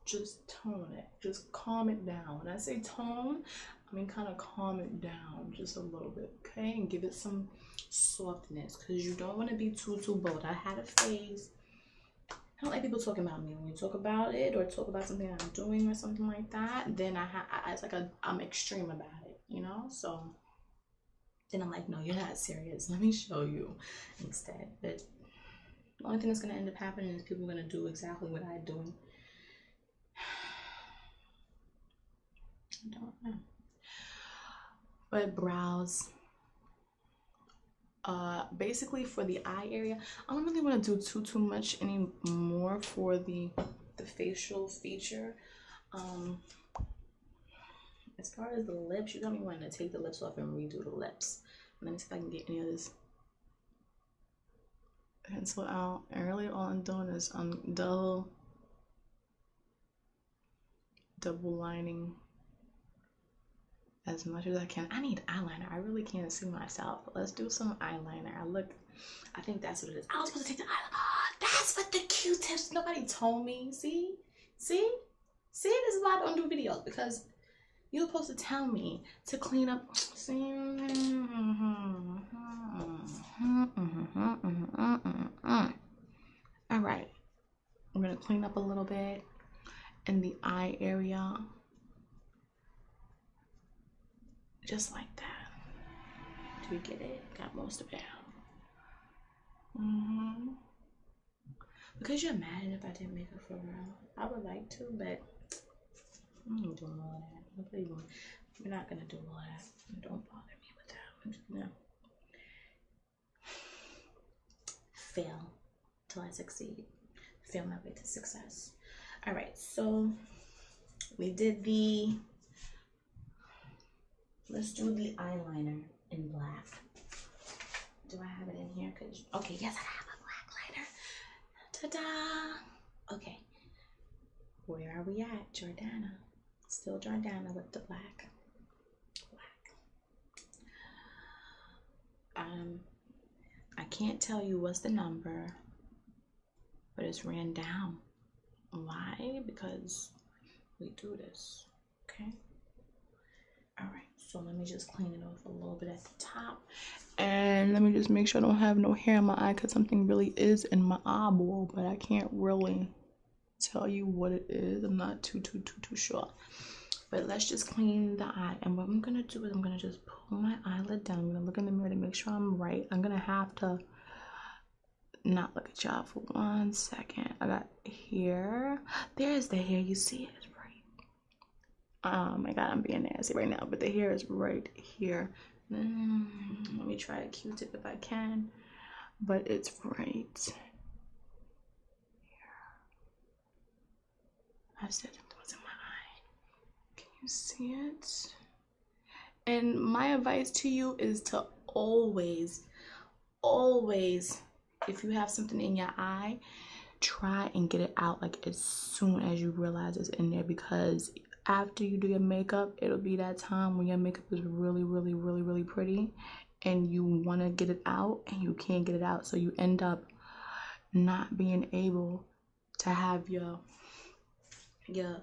Just tone it, just calm it down. When I say tone, I mean kind of calm it down just a little bit, okay? And give it some softness, because you don't want to be too bold. I had a phase, I don't like people talking about me. When you talk about it or talk about something I'm doing or something like that, then it's like I'm extreme about it, you know? So then I'm like, no, you're not serious. Let me show you instead. But the only thing that's going to end up happening is people are going to do exactly what I'm doing. I don't know. But brows, basically for the eye area, I don't really want to do too much anymore for the facial feature. As far as the lips, you don't even want to take the lips off and redo the lips. Let me see if I can get any of this pencil out. And really all I'm doing is double lining as much as I can. I need eyeliner. I really can't see myself. Let's do some eyeliner. I think that's what it is. I was supposed to take the eyeliner. Oh, that's what the Q-tips, nobody told me. See, this is why I don't do videos, because you're supposed to tell me to clean up. See? All right, I'm gonna clean up a little bit in the eye area. Just like that. Do you get it? Got most of it out. Because you're mad if I didn't make it for real. I would like to, but I'm not doing all that. We're not gonna do all that. Don't bother me with that. I'm just gonna fail till I succeed. Fail my way to success. All right, so we did let's do the eyeliner in black. Do I have it in here? Okay, yes, I have a black liner. Ta-da! Okay, where are we at? Jordana. Still Jordana with the black. I can't tell you what's the number, but it's ran down. Why? Because we do this, okay? All right, so let me just clean it off a little bit at the top, and let me just make sure I don't have no hair in my eye, because something really is in my eyeball, but I can't really tell you what it is. I'm not too sure. But let's just clean the eye. And what I'm gonna do is I'm gonna just pull my eyelid down. I'm gonna look in the mirror to make sure I'm right. I'm gonna have to not look at y'all for 1 second. I got here. There's the hair. You see it, right? Oh my god, I'm being nasty right now, but the hair is right here. Let me try a Q-tip if I can, but it's right here. I said it was in my eye. Can you see it? And my advice to you is to always, if you have something in your eye, try and get it out like as soon as you realize it's in there, because after you do your makeup, it'll be that time when your makeup is really pretty and you want to get it out and you can't get it out, so you end up not being able to have your you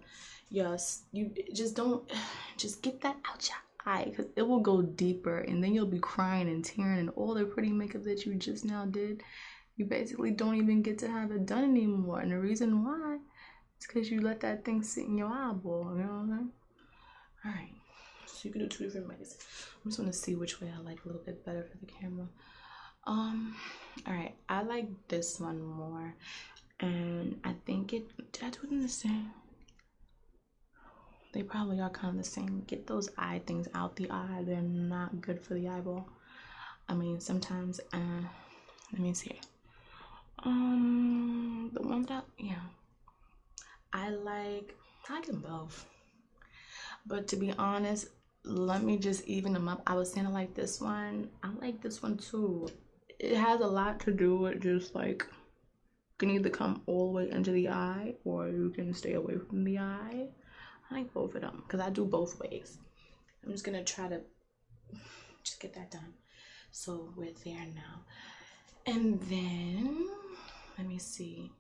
just don't, just get that out your eye, because it will go deeper, and then you'll be crying and tearing, and all the pretty makeup that you just now did, you basically don't even get to have it done anymore. And the reason why is because you let that thing sit in your eyeball. You know what I'm saying? All right, so you can do 2 different ways. I'm just gonna see which way I like a little bit better for the camera. All right, I like this one more, and I think did I do it in the same? They probably are kind of the same. Get those eye things out the eye. They're not good for the eyeball. I mean, sometimes, let me see. The one that, I like them both. But to be honest, let me just even them up. I was saying I like this one. I like this one too. It has a lot to do with just like, you can either come all the way into the eye or you can stay away from the eye. I like both of them because I do both ways. I'm just gonna try to just get that done. So we're there now. And then, let me see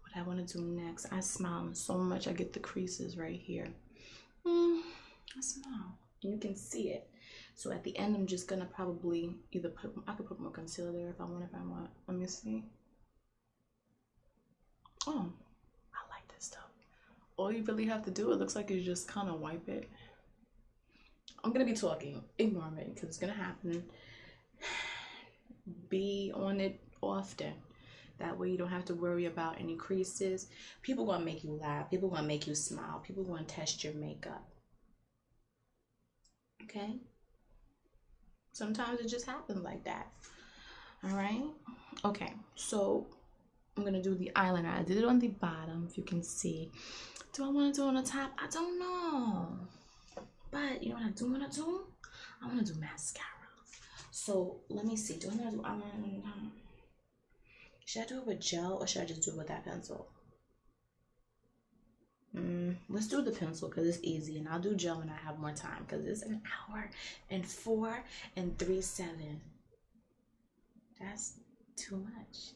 what I want to do next. I smile so much, I get the creases right here. I smile, and you can see it. So at the end, I'm just gonna probably either I could put more concealer there if I want. Let me see. Oh, I like this stuff. All you really have to do, it looks like, you just kind of wipe it. I'm gonna be talking, ignore me, because it's gonna happen. Be on it often. That way you don't have to worry about any creases. People gonna make you laugh. People gonna make you smile. People gonna test your makeup. Okay? Sometimes it just happens like that. All right? Okay, so I'm gonna do the eyeliner. I did it on the bottom, if you can see. Do I want to do it on the top? I don't know. But you know what I do want to do? I want to do mascara. So let me see. Do I want to do eyeliner? Should I do it with gel or should I just do it with that pencil? Let's do the pencil because it's easy, and I'll do gel when I have more time because it's an hour and 4 and 3/7. That's too much.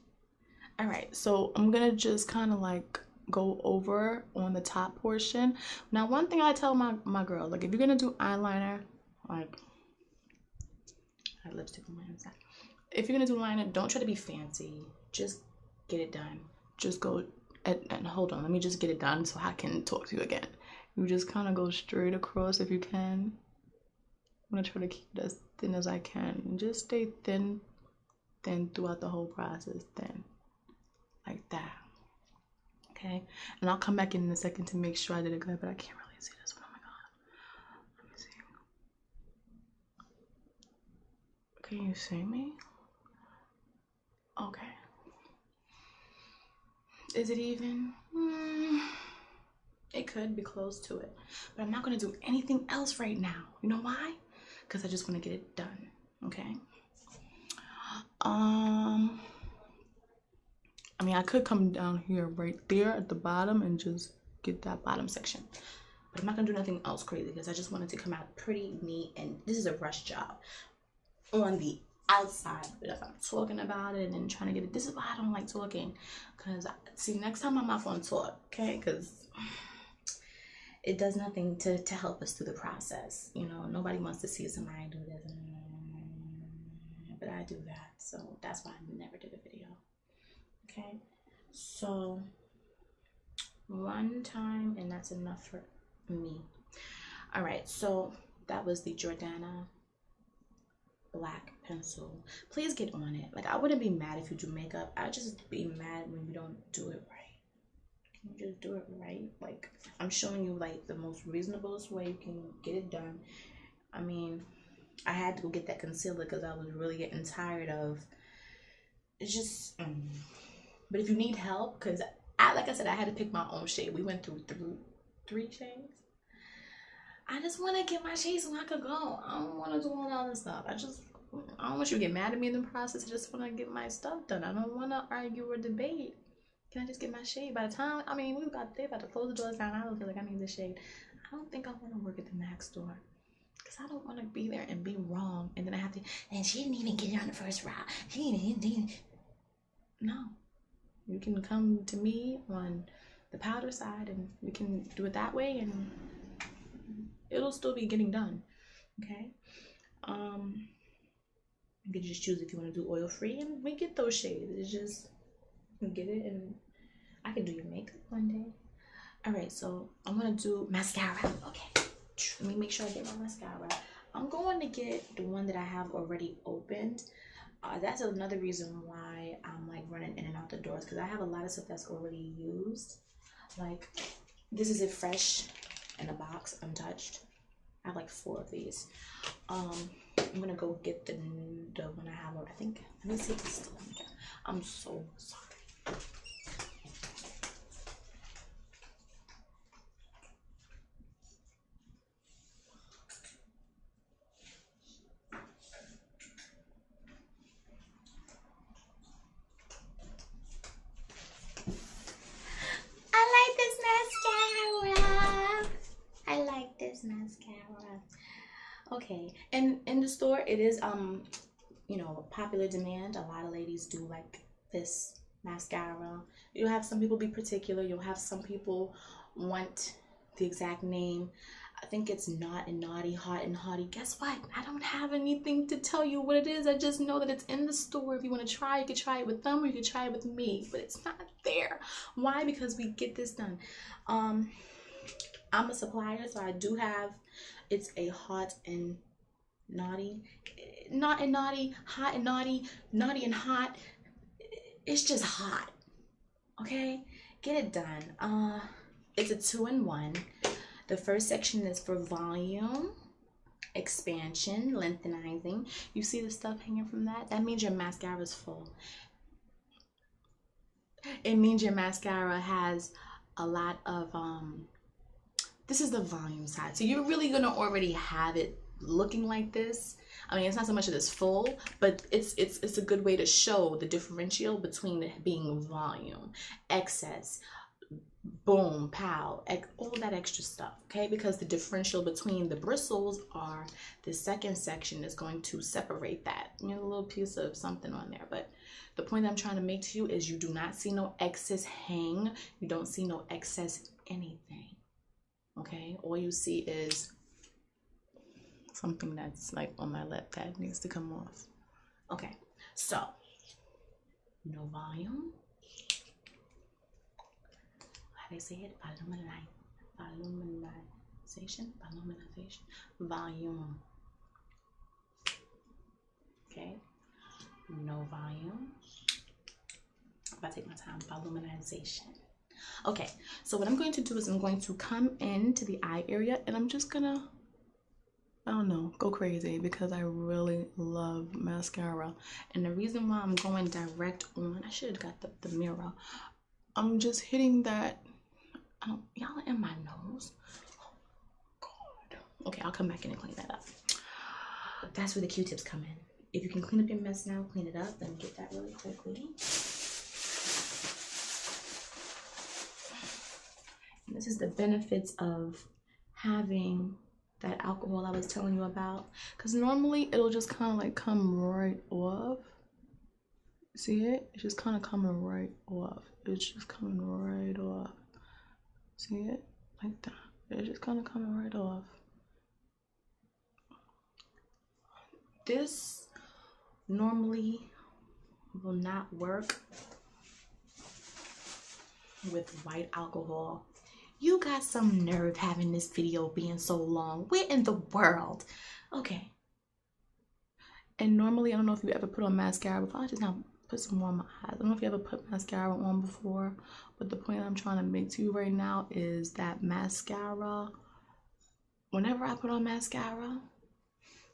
All right, so I'm gonna just kind of like go over on the top portion. Now, one thing I tell my girl, like, if you're gonna do eyeliner, like, I have lipstick on my inside. If you're gonna do liner, don't try to be fancy. Just get it done. Just go and hold on. Let me just get it done so I can talk to you again. You just kind of go straight across if you can. I'm gonna try to keep it as thin as I can. And just stay thin throughout the whole process. Thin, like that. Okay, and I'll come back in a second to make sure I did it good, but I can't really see this one. Oh my god. Let me see. Can you see me? Okay. Is it even? It could be close to it, but I'm not gonna do anything else right now. You know why? Because I just want to get it done. Okay. I mean, I could come down here right there at the bottom and just get that bottom section, but I'm not gonna do nothing else crazy because I just wanted to come out pretty neat, and this is a rush job on the outside. But if I'm talking about it and trying to get it, this is why I don't like talking, because see, next time I'm not gonna talk, okay? Because it does nothing to help us through the process. You know, nobody wants to see somebody do this, but I do that, so that's why I never did a video. Okay, so one time, and that's enough for me. All right, so that was the Jordana black pencil. Please get on it. Like, I wouldn't be mad if you do makeup. I'd just be mad when you don't do it right. Can you just do it right? Like, I'm showing you like the most reasonablest way you can get it done. I mean, I had to go get that concealer because I was really getting tired of it's just but if you need help, because like I said, I had to pick my own shade. We went through 3 shades. I just want to get my shade so I could go. I don't want to do all that other stuff. I don't want you to get mad at me in the process. I just want to get my stuff done. I don't want to argue or debate. Can I just get my shade? By the time, I mean, they about to close the doors down. I don't feel like I need the shade. I don't think I want to work at the MAC store, because I don't want to be there and be wrong. And then I have to, and she didn't even get it on the first round. She didn't. No. You can come to me on the powder side, and we can do it that way, and it'll still be getting done. Okay. You can just choose if you want to do oil free, and we get those shades. It's just you get it, and I can do your makeup one day. All right, so I'm gonna do mascara. Okay, let me make sure I get my mascara. I'm going to get the one that I have already opened. That's another reason why I'm like running in and out the doors, because I have a lot of stuff that's already used. Like this is it fresh in a box, untouched. I have like 4 of these. I'm gonna go get the one I have. I think, let me see if it's still in there. I'm so sorry. I like this mascara. Okay, and in the store it is you know, popular demand. A lot of ladies do like this mascara. You'll have some people be particular. You'll have some people want the exact name. I think it's Not and Naughty, Hot and Haughty. Guess what? I don't have anything to tell you what it is. I just know that it's in the store. If you want to try, you can try it with them or you can try it with me, but it's not there. Why? Because we get this done. I'm a supplier, so I do have, it's a Hot and Naughty, Not and Naughty, Hot and Naughty, Naughty and Hot. It's just hot. Okay, get it done. It's a 2-in-1. The first section is for volume, expansion, lengthenizing. You see the stuff hanging from that? That means your mascara is full. It means your mascara has a lot of this is the volume side, so you're really gonna already have it looking like this. I mean, it's not so much that it's full, but it's a good way to show the differential between it being volume, excess, boom, pow, all that extra stuff. Okay, because the differential between the bristles are the second section is going to separate that. You know, a little piece of something on there. But the point I'm trying to make to you is you do not see no excess hang. You don't see no excess anything. Okay, all you see is something that's like on my lip that needs to come off. Okay, so no volume. How they say it? Voluminization. Volume. Okay, no volume. If I take my time, voluminization. Okay, so what I'm going to do is I'm going to come into the eye area and I'm just gonna, I don't know, go crazy because I really love mascara. And the reason why I'm going direct on, I should have got the mirror. I'm just hitting that, y'all are in my nose. Oh, God. Okay, I'll come back in and clean that up. That's where the Q-tips come in. If you can clean up your mess now, clean it up, then get that really quickly. This is the benefits of having that alcohol I was telling you about, because normally it'll just kind of like come right off. See it? It's just kind of coming right off. It's just coming right off. See it? Like that. It's just kind of coming right off. This normally will not work with white alcohol. You got some nerve having this video being so long. Where in the world? Okay. And normally, I don't know if you ever put on mascara before. I just now put some more on my eyes. I don't know if you ever put mascara on before, but the point I'm trying to make to you right now is that mascara, whenever I put on mascara,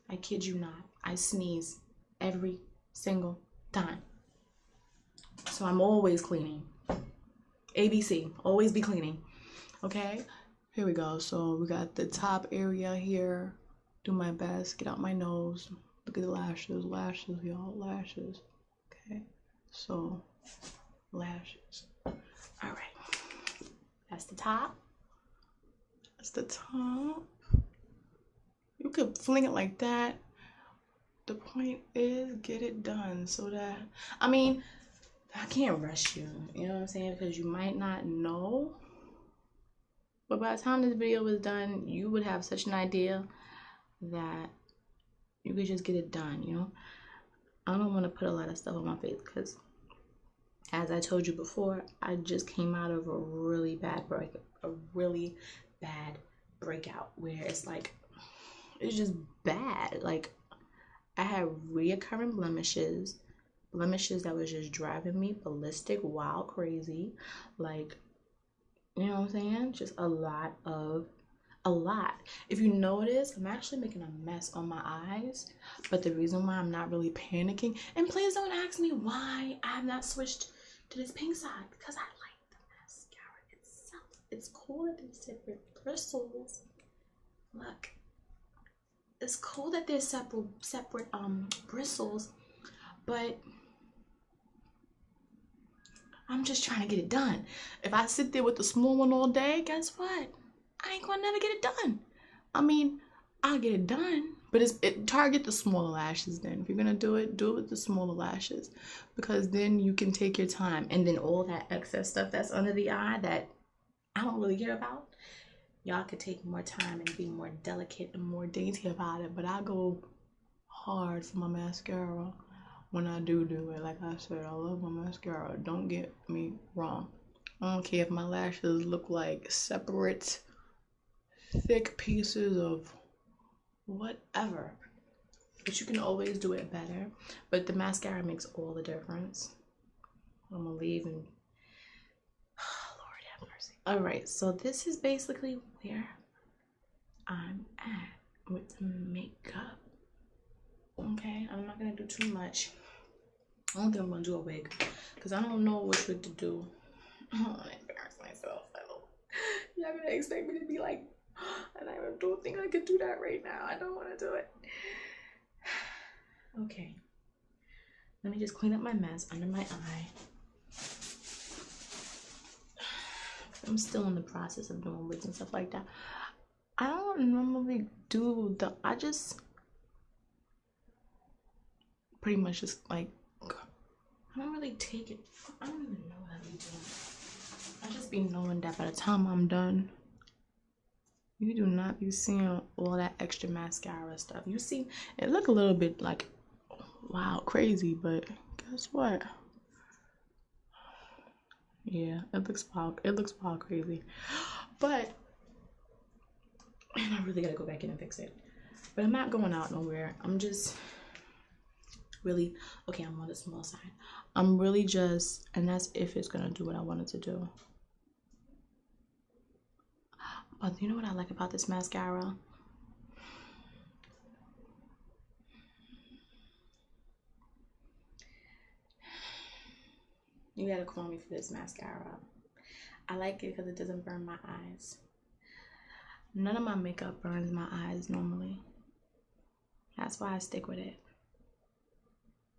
I kid you not, I sneeze every single time. So I'm always cleaning. ABC, always be cleaning. Okay, here we go. So we got the top area here. Do my best, get out my nose. Look at the lashes, y'all, lashes. Okay, so lashes. All right, that's the top. That's the top. You could fling it like that. The point is, get it done so that, I mean, I can't rush you. You know what I'm saying? Because you might not know But by the time this video was done, you would have such an idea that you could just get it done, you know? I don't want to put a lot of stuff on my face because, as I told you before, I just came out of a really bad breakout where it's like, it's just bad. Like, I had reoccurring blemishes that was just driving me ballistic, wild, crazy. Like, you know what I'm saying? Just a lot. If you notice, I'm actually making a mess on my eyes, but the reason why I'm not really panicking, and please don't ask me why I have not switched to this pink side, because I like the mascara itself. It's cool that there's separate bristles. Look, it's cool that there's separate bristles, but I'm just trying to get it done. If I sit there with the small one all day, guess what? I ain't gonna never get it done. I mean, I'll get it done, but target the smaller lashes then. If you're gonna do it with the smaller lashes, because then you can take your time, and then all that excess stuff that's under the eye that I don't really care about, y'all could take more time and be more delicate and more dainty about it. But I go hard for my mascara when I do it. Like I said, I love my mascara. Don't get me wrong. I don't care if my lashes look like separate thick pieces of whatever, but you can always do it better. But the mascara makes all the difference. I'm gonna leave and Lord have mercy. All right, so this is basically where I'm at with the makeup. Okay, I'm not gonna do too much. I don't think I'm gonna do a wig because I don't know which wig to do. I don't want to embarrass myself. Y'all gonna expect me to be like, and I don't think I could do that right now. I don't want to do it. Okay. Let me just clean up my mess under my eye. I'm still in the process of doing wigs and stuff like that. I don't normally do I just pretty much just like, I don't really take it. I don't even know what I be doing. I just be knowing that by the time I'm done, you do not be seeing all that extra mascara stuff. You see, it look a little bit like, wow, crazy, but guess what? Yeah, it looks wild crazy. But, and I really gotta go back in and fix it. But I'm not going out nowhere. I'm just really, okay, I'm on the small side. I'm really just, and that's if it's gonna do what I wanted to do. But you know what I like about this mascara? You gotta call me for this mascara. I like it because it doesn't burn my eyes. None of my makeup burns my eyes normally. That's why I stick with it.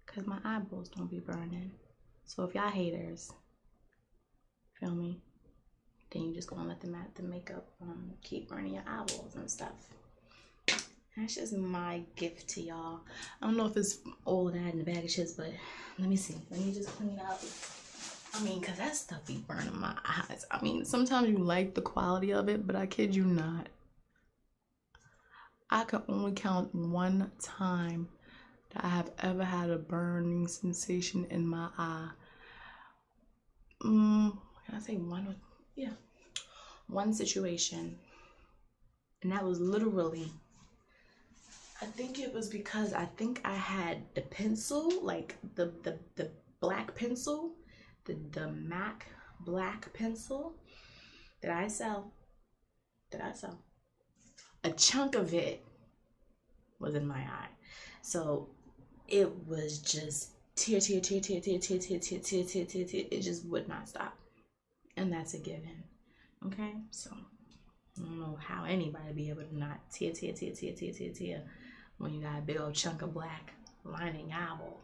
Because my eyeballs don't be burning. So if y'all haters, feel me? Then you just gonna let the makeup keep burning your eyeballs and stuff. That's just my gift to y'all. I don't know if it's all of that in the bag of chips, but let me see. Let me just clean up. I mean, because that stuff be burning my eyes. I mean, sometimes you like the quality of it, but I kid you not. I can only count one time that I have ever had a burning sensation in my eye. Can I say one? Yeah. One situation. And that was literally, I think it was because I think I had the pencil, like the black pencil, the MAC black pencil that I sell. A chunk of it was in my eye. So it was just tear. It just would not stop. And that's a given. Okay? So I don't know how anybody be able to not tear when you got a big old chunk of black lining eyeball.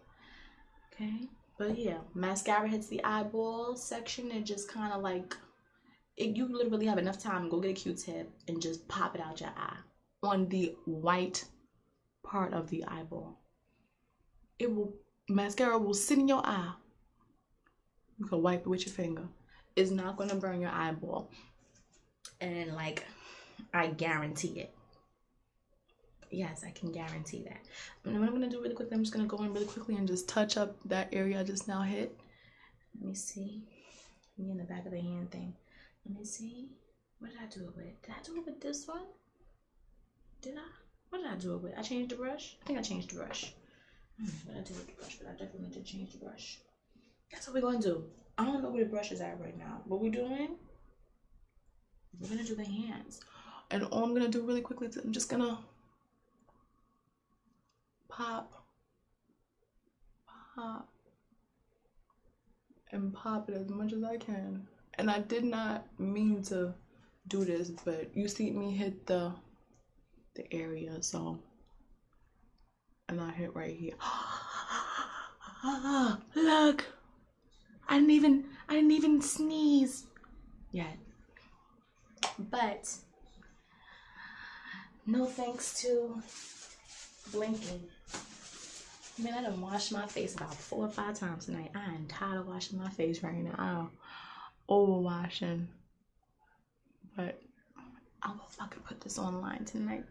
Okay? But yeah, mascara hits the eyeball section. It just kind of like, you literally have enough time to go get a Q-tip and just pop it out your eye on the white part of the eyeball. Mascara will sit in your eye. You can wipe it with your finger. It's not going to burn your eyeball. And like, I guarantee it. Yes, I can guarantee that. And what I'm gonna do really quickly, I'm just gonna go in really quickly and just touch up that area I just now hit. Let me see. Me in the back of the hand thing. Let me see. What did I do it with? Did I do it with this one? Did I? What did I do it with? I changed the brush? I think I changed the brush. I don't know what I did with the brush, but I definitely did change the brush. That's what we're gonna do. I don't know where the brush is at right now. What we're doing? We're gonna do the hands. And all I'm gonna do really quickly is I'm just gonna pop, and pop it as much as I can. And I did not mean to do this, but you see me hit the area, so, and I hit right here. Look, I didn't even sneeze yet. But no thanks to blinking. Man, I done washed my face about 4 or 5 times tonight. I am tired of washing my face right now. I'm over washing. But I will fucking put this online tonight.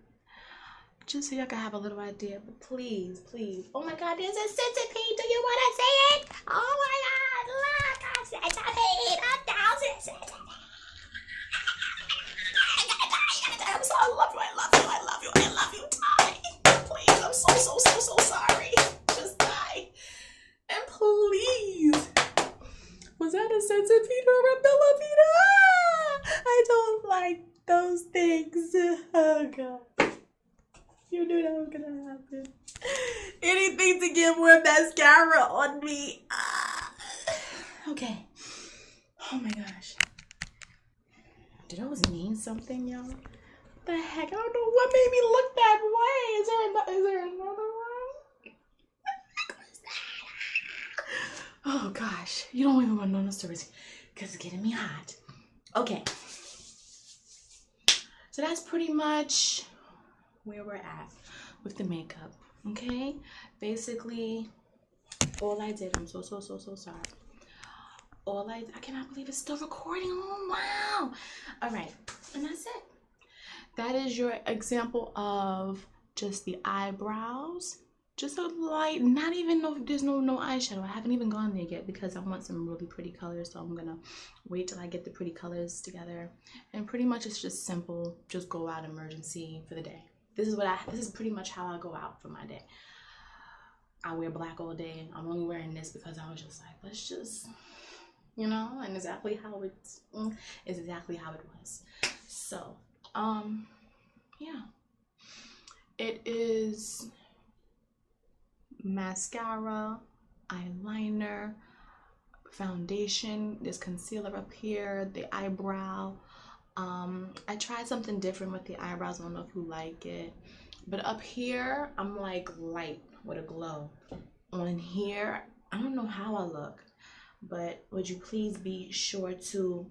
Just so y'all can have a little idea. But please, please. Oh my God, there's a centipede. Do you want to see it? Oh my God, look, a centipede. 1,000 centipedes. I'm so, I love you, I love you, I love you, I love you. Die. Please, I'm so sorry. Just die. And please. Was that a centipede or a millipede? Ah, I don't like those things. Oh God. You knew that was gonna happen. Anything to get more mascara on me. Ah. Okay. Oh my gosh. Did those mean something, y'all? What the heck? I don't know what made me look that way. Is there another one? What is that? Oh gosh. You don't even want to know the stories because it's getting me hot. Okay. So that's pretty much where we're at with the makeup. Okay? Basically, all I did, I'm so sorry. I cannot believe it's still recording. Oh wow. All right, and that's it. That is your example of just the eyebrows. Just a light, not even no, there's no eyeshadow. I haven't even gone there yet because I want some really pretty colors. So I'm gonna wait till I get the pretty colors together. And pretty much it's just simple, just go out emergency for the day. This is pretty much how I go out for my day. I wear black all day. I'm only wearing this because I was just like, let's just, you know, and exactly how it was. So, yeah. It is mascara, eyeliner, foundation, there's concealer up here, the eyebrow. I tried something different with the eyebrows. I don't know if you like it, but up here I'm like light with a glow. On here, I don't know how I look, but would you please be sure to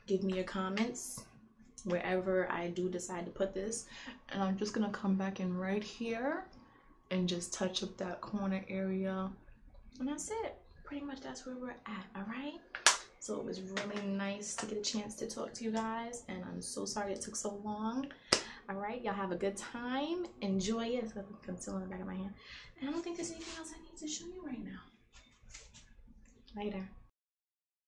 give me your comments wherever I do decide to put this. And I'm just gonna come back in right here and just touch up that corner area, and that's it. Pretty much that's where we're at. All right, so it was really nice to get a chance to talk to you guys, and I'm so sorry it took so long. All right, y'all have a good time, enjoy it. It's got concealer in the back of my hand, and I don't think there's anything else I need to show you right now. Later.